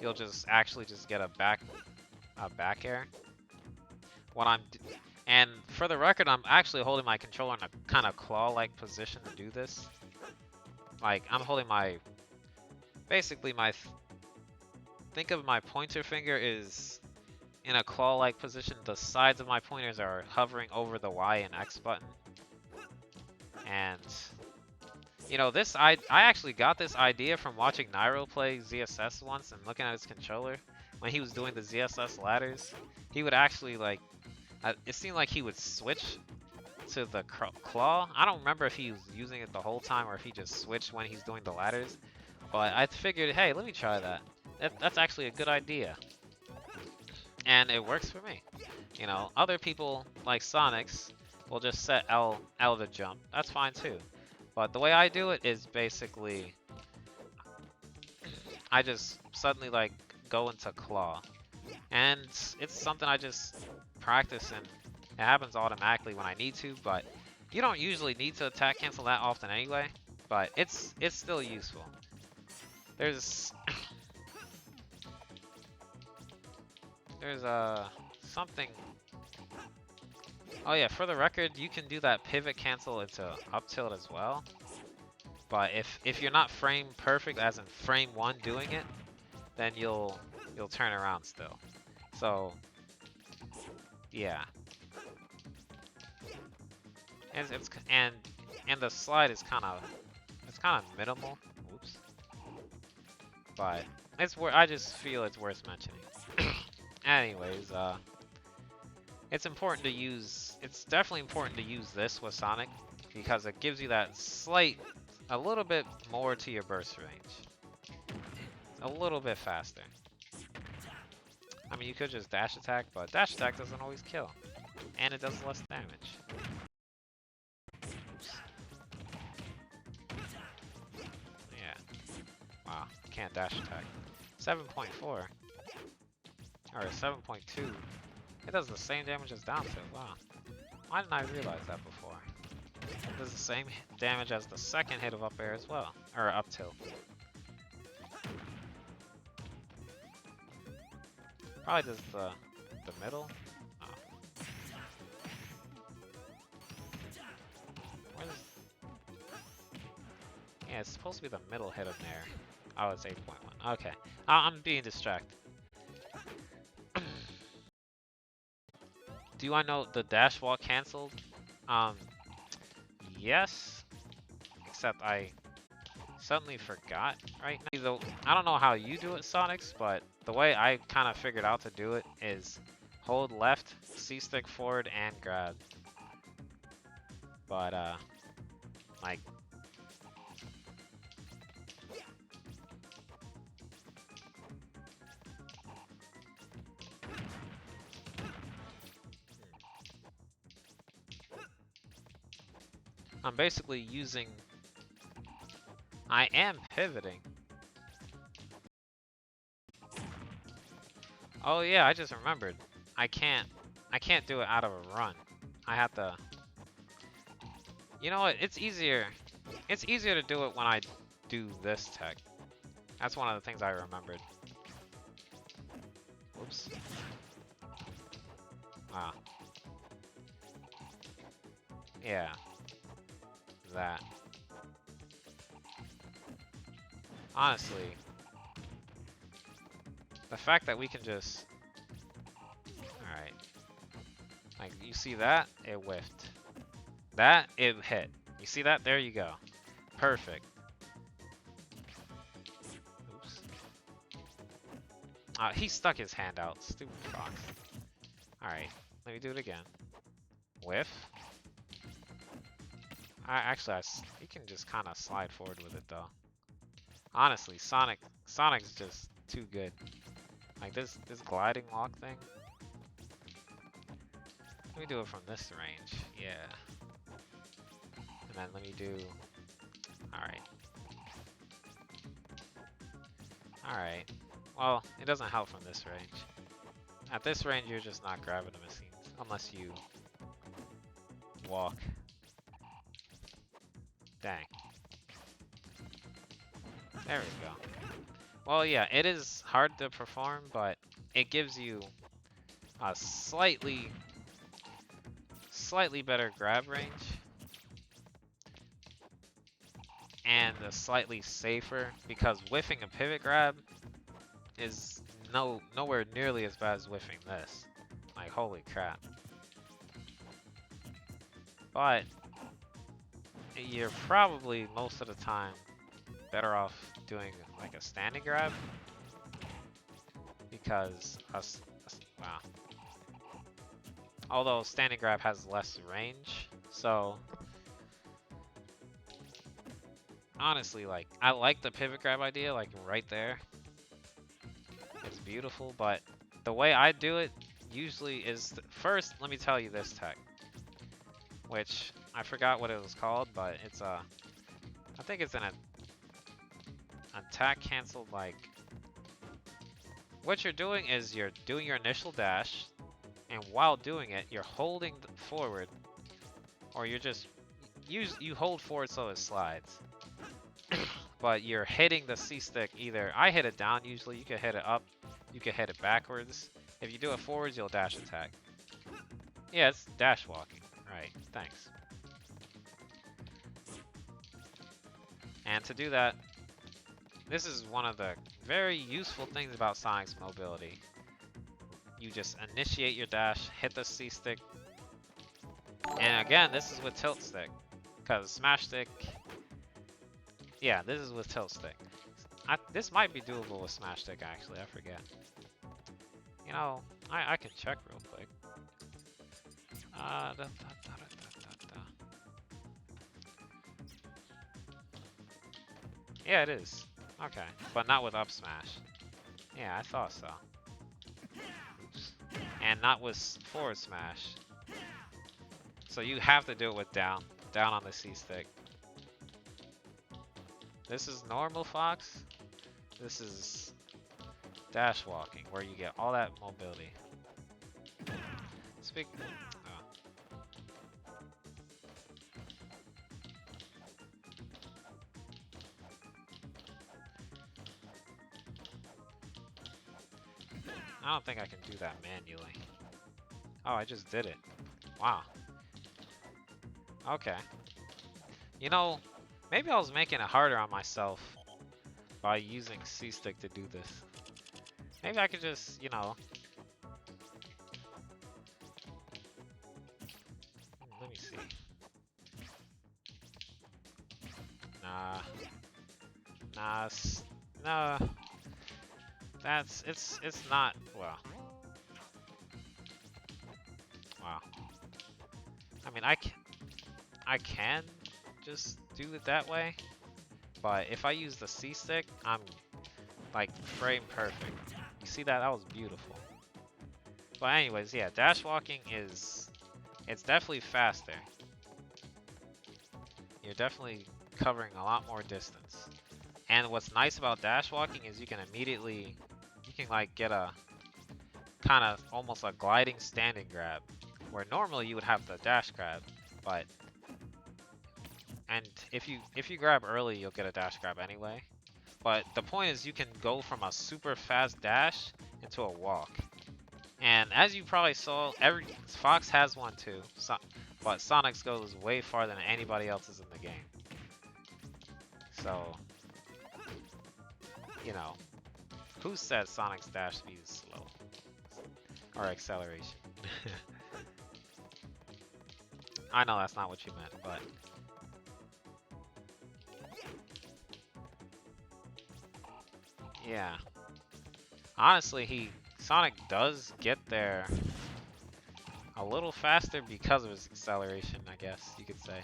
you'll just actually just get a back air. And for the record, I'm actually holding my controller in a kind of claw-like position to do this. Like, I'm holding think of my pointer finger is in a claw-like position. The sides of my pointers are hovering over the Y and X button. And, you know, I actually got this idea from watching Nairo play ZSS once and looking at his controller. When he was doing the ZSS ladders, he would actually, like, it seemed like he would switch to the claw. I don't remember if he was using it the whole time or if he just switched when he's doing the ladders. But I figured, hey, let me try that. That's actually a good idea. And it works for me. You know, other people, like Sonics, will just set L to jump. That's fine too. But the way I do it is basically, I just suddenly, like, go into claw. And it's something I just practice, and it happens automatically when I need to, but you don't usually need to attack cancel that often anyway, but it's still useful. There's something. Oh yeah, for the record, you can do that pivot cancel into up tilt as well. But if you're not frame perfect, as in frame 1 doing it, then you'll turn around still. So yeah, and the slide is kind of minimal. Oops. But I just feel it's worth mentioning. Anyways, it's important to use. It's definitely important to use this with Sonic because it gives you that a little bit more to your burst range. A little bit faster. I mean, you could just dash attack, but dash attack doesn't always kill. And it does less damage. Oops. Yeah. Wow, can't dash attack. 7.4. Or 7.2. It does the same damage as down tilt. Wow. Why didn't I realize that before? It does the same damage as the second hit of up air as well. Or up tilt. Probably does the middle. Oh. Yeah, it's supposed to be the middle hit of there. Oh, it's 8.1. Okay. I'm being distracted. Do I know the dash walk canceled? Yes. Except I suddenly forgot right now. So, I don't know how you do it, Sonics, but the way I kind of figured out to do it is hold left, C-stick forward, and grab. But, like... I'm basically using... I am pivoting. Oh yeah, I just remembered. I can't do it out of a run. I have to... You know what? It's easier to do it when I do this tech. That's one of the things I remembered. Oops. Wow. Yeah. That. Honestly, the fact that we can just... Alright. Like, you see that? It whiffed. That, it hit. You see that? There you go. Perfect. Oops. He stuck his hand out. Stupid fox. Alright, let me do it again. Whiff. You can just kind of slide forward with it though. Honestly, Sonic's just too good. Like this gliding walk thing. Let me do it from this range. Yeah. And then let me do... Alright. Alright. Well, it doesn't help from this range. At this range, you're just not grabbing the machines. Unless you... walk. Dang. There we go. Well, yeah, it is hard to perform, but it gives you a slightly better grab range and a slightly safer, because whiffing a pivot grab is nowhere nearly as bad as whiffing this. Like, holy crap. But you're probably most of the time better off doing like a standing grab, because wow. Although standing grab has less range, so honestly, like, I like the pivot grab idea, like right there. It's beautiful, but the way I do it usually is first, let me tell you this tech, which I forgot what it was called, but it's I think it's an attack canceled. Like, what you're doing is you're doing your initial dash, and while doing it, you're holding forward, or you're just you hold forward so it slides. But you're hitting the C stick either. I hit it down usually. You can hit it up. You can hit it backwards. If you do it forwards, you'll dash attack. Yeah, it's dash walking. Right, thanks. And to do that, this is one of the very useful things about Sonic's mobility. You just initiate your dash, hit the C stick, and again, this is with tilt stick. Because smash stick, yeah, this is with tilt stick. This might be doable with smash stick actually, I forget. You know, I can check real quick. Yeah, it is. Okay, but not with up smash. Yeah, I thought so. Oops. And not with forward smash. So you have to do it with down on the C stick. This is normal Fox. This is dash walking, where you get all that mobility. Speak. Oh. I don't think I can do that manually. Oh, I just did it. Wow. Okay. You know, maybe I was making it harder on myself by using C-Stick to do this. Maybe I could just, you know... Let me see. Nah. No. It's not, well. Wow. I mean, I can just do it that way, but if I use the C stick, I'm like frame perfect. You see that? That was beautiful. But anyways, yeah, dash walking it's definitely faster. You're definitely covering a lot more distance. And what's nice about dash walking is you can like get a kind of almost a gliding standing grab, where normally you would have the dash grab, but and if you grab early, you'll get a dash grab anyway. But the point is you can go from a super fast dash into a walk. And as you probably saw, every Fox has one too, but Sonic's goes way farther than anybody else's in the game. So, you know, who said Sonic's dash speed is slow? Or acceleration? I know that's not what you meant, but... Yeah. Honestly, Sonic does get there a little faster because of his acceleration, I guess you could say.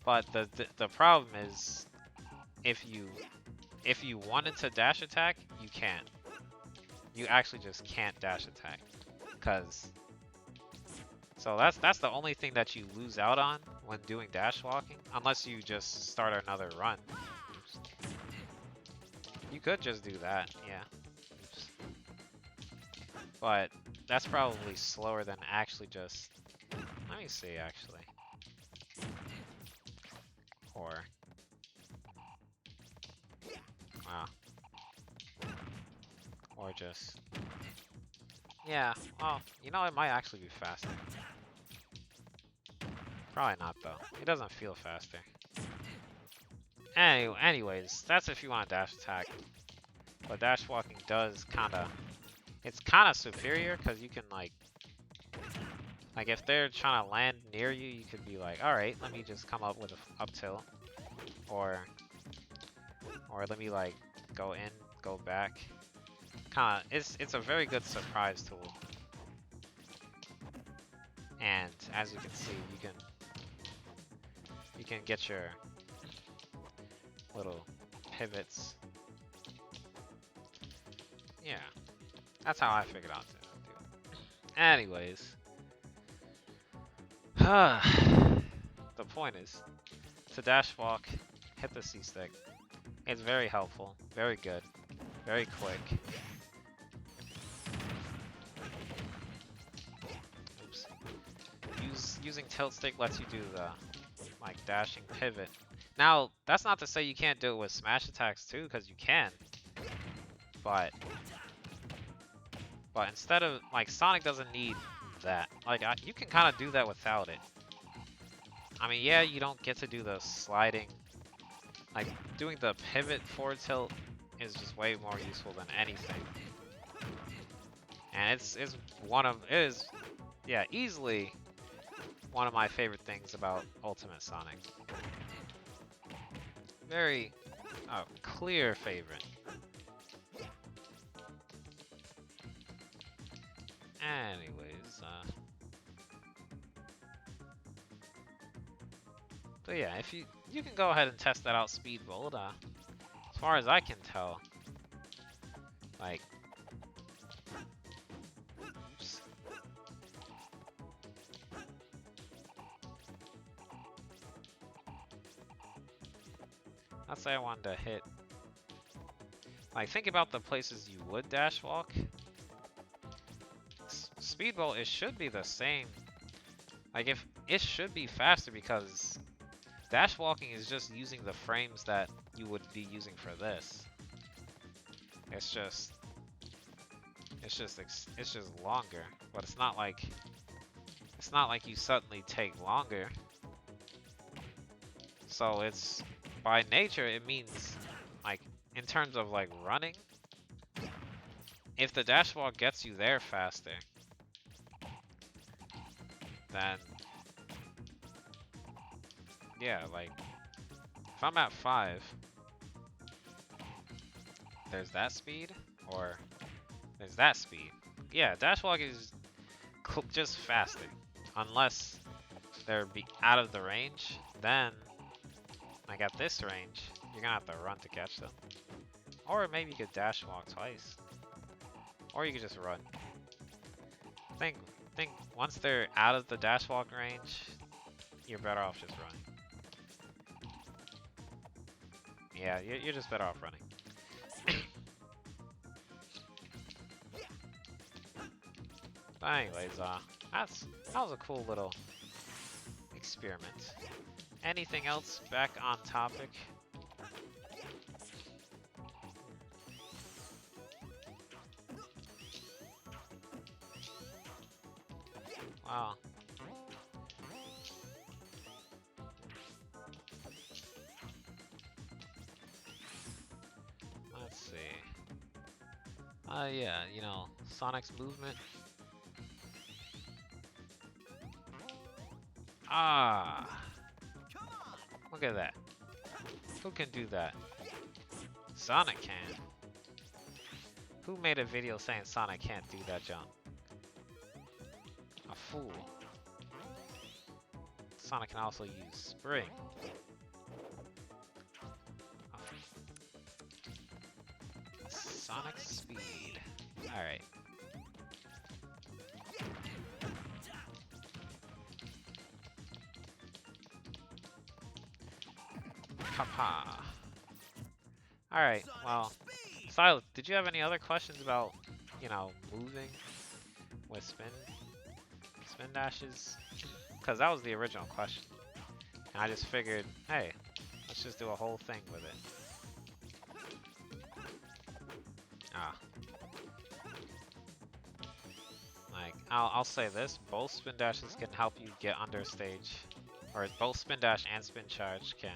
But the problem is, if you wanted to dash attack, you can't. You actually just can't dash attack, so that's the only thing that you lose out on when doing dash walking, unless you just start another run. Oops. You could just do that, yeah. Oops. But that's probably slower than actually just... Let me see, actually. Or... Wow. Or just... Yeah, well, you know, it might actually be faster. Probably not, though. It doesn't feel faster. Anyways, that's if you want to dash attack. But dash walking does kinda... It's kinda superior, because you can, like if they're trying to land near you, you could be like, alright, let me just come up with an up tilt. Or let me, like, go in, go back. Kinda, it's a very good surprise tool. And, as you can see, you can get your little pivots. Yeah, that's how I figured out to do it. Anyways, the point is to dash walk, hit the C stick. It's very helpful, very good, very quick. Oops. Using tilt stick lets you do the like dashing pivot. Now, that's not to say you can't do it with smash attacks too, because you can. but instead of like Sonic doesn't need that. Like you can kind of do that without it. I mean, yeah, you don't get to do the sliding. Like doing the pivot forward tilt is just way more useful than anything. And yeah, easily one of my favorite things about Ultimate Sonic. Very clear favorite. Anyways, but yeah, if you can go ahead and test that out, Speedbolt. As far as I can tell, like, oops. Let's say I wanted to hit. Like, think about the places you would dash walk. Speedbolt, it should be the same. Like, if it should be faster because dash walking is just using the frames that you would be using for this. It's just longer, but it's not like you suddenly take longer. So it's by nature it means like in terms of like running, if the dash walk gets you there faster, then yeah, like if I'm at 5, there's that speed or there's that speed. Yeah, dash walk is just faster. Unless they're out of the range, then like at this range, you're gonna have to run to catch them. Or maybe you could dash walk twice. Or you could just run. Think once they're out of the dash walk range, you're better off just running. Yeah, you're just better off running. But anyways, that was a cool little experiment. Anything else back on topic? Wow. Let's see. Yeah, you know, Sonic's movement. Ah. Look at that. Who can do that? Sonic can. Who made a video saying Sonic can't do that jump? A fool. Sonic can also use Spring. Sonic speed. Alright. Papa. Alright, well, Silas, did you have any other questions about, you know, moving with spin dashes? Because that was the original question. And I just figured, hey, let's just do a whole thing with it. Ah. Like, I'll say this, both spin dashes can help you get under stage. Or both spin dash and spin charge can.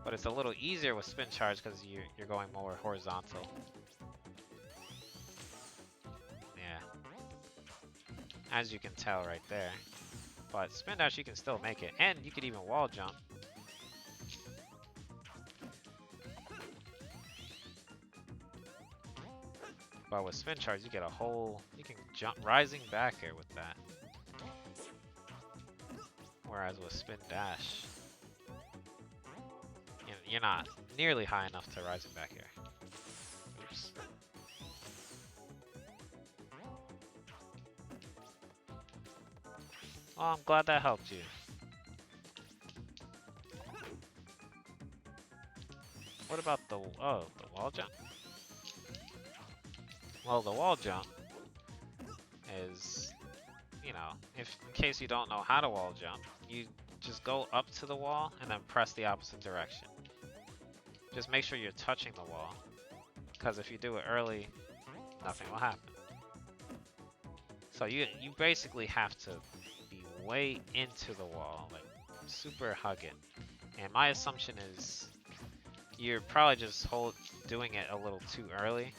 But it's a little easier with spin charge because you're going more horizontal. Yeah. As you can tell right there. But spin dash, you can still make it. And you could even wall jump. But with spin charge, you get a whole... You can jump rising back here with that. Whereas with spin dash, you're not nearly high enough to rising back here. Oops. Well, I'm glad that helped you. What about the wall jump? Well, the wall jump is, you know, in case you don't know how to wall jump, you just go up to the wall and then press the opposite direction. Just make sure you're touching the wall, Because if you do it early, nothing will happen. So you basically have to be way into the wall, like super hug it. And my assumption is you're probably just doing it a little too early.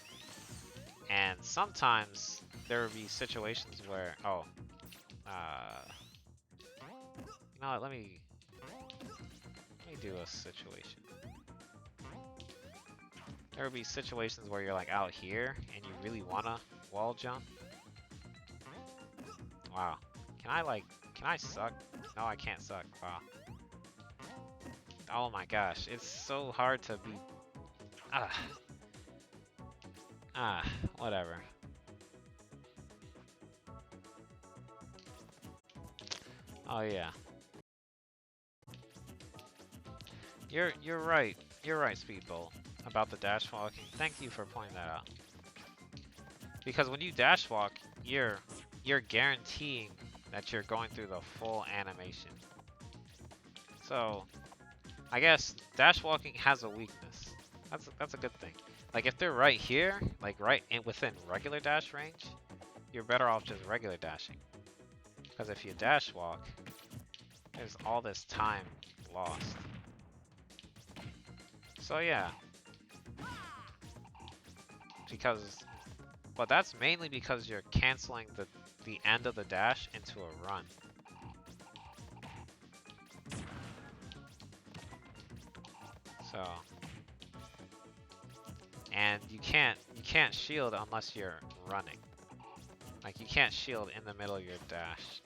And sometimes there will be situations where, you know what, let me do a situation. There will be situations where you're like out here and you really wanna wall jump. Wow. Can I suck? No, I can't suck. Wow. Oh my gosh, it's so hard to be... whatever. Oh yeah. You're right. You're right, Speedbolt, about the dash walking. Thank you for pointing that out. Because when you dash walk, you're guaranteeing that you're going through the full animation. So, I guess dash walking has a weakness. That's a good thing. Like if they're right here, like within regular dash range, you're better off just regular dashing. Because if you dash walk, there's all this time lost. So yeah. But that's mainly because you're canceling the end of the dash into a run. So, and you can't shield unless you're running. Like you can't shield in the middle of your dash.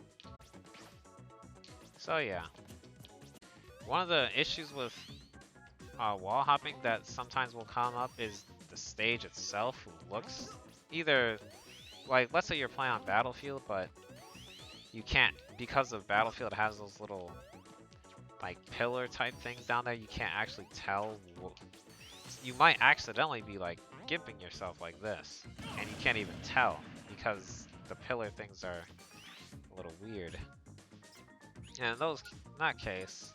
So yeah. One of the issues with wall hopping that sometimes will come up is the stage itself looks either like, let's say you're playing on Battlefield, but you can't, because of Battlefield has those little like pillar type things down there, you can't actually tell. You might accidentally be like gimping yourself like this, and you can't even tell because the pillar things are a little weird. And in that case,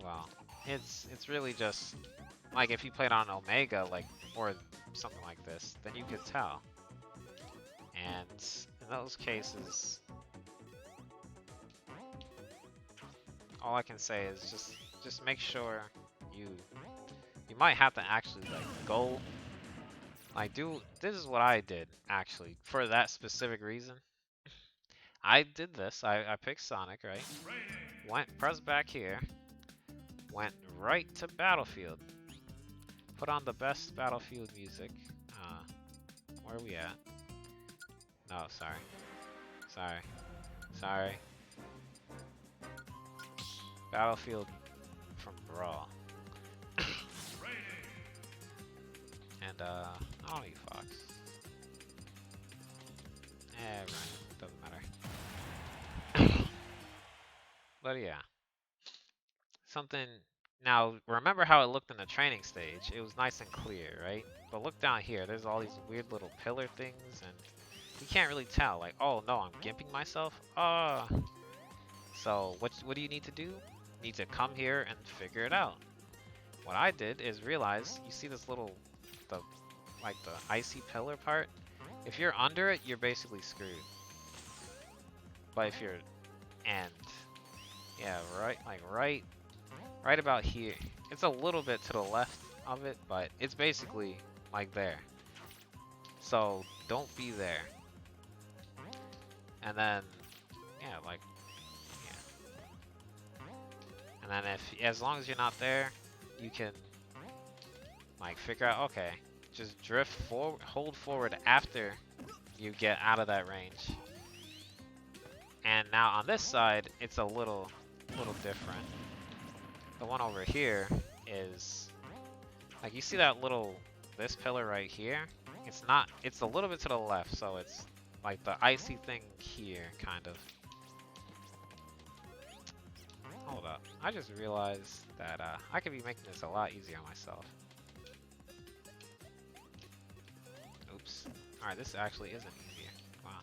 well, it's really just like if you played on Omega, like, or something like this, then you could tell. And in those cases, all I can say is just make sure you might have to actually like go like this is what I did actually for that specific reason. I did this. I picked Sonic, right? Pressed back here, went right to Battlefield. Put on the best Battlefield music. Where are we at? No, sorry. Battlefield from Brawl. And I don't need Fox. Right, doesn't matter. But yeah. Something. Now, remember how it looked in the training stage? It was nice and clear, right? But look down here. There's all these weird little pillar things, and you can't really tell. Like, oh no, I'm gimping myself? So, what do you need to do? You need to come here and figure it out. What I did is realize, you see this little, the icy pillar part? If you're under it, you're basically screwed. But if you're, yeah, right about here. It's a little bit to the left of it, but it's basically like there. So don't be there. And then, yeah. And then as long as you're not there, you can like figure out, okay, just drift forward, hold forward after you get out of that range. And now on this side, it's a little different. The one over here is like, you see that this pillar right here? It's a little bit to the left, so it's like the icy thing here, kind of. Hold up, I just realized that I could be making this a lot easier on myself. Oops. Alright, this actually isn't easier. Wow.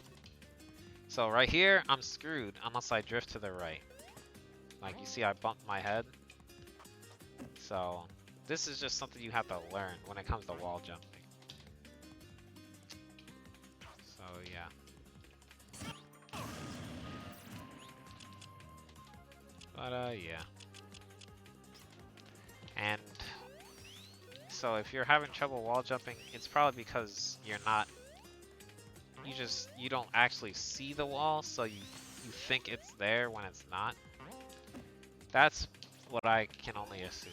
So right here, I'm screwed unless I drift to the right. Like, you see I bumped my head. So This is just something you have to learn when it comes to wall jumping. So yeah. But yeah. And so if you're having trouble wall jumping, it's probably because you don't actually see the wall, so you think it's there when it's not. That's what I can only assume.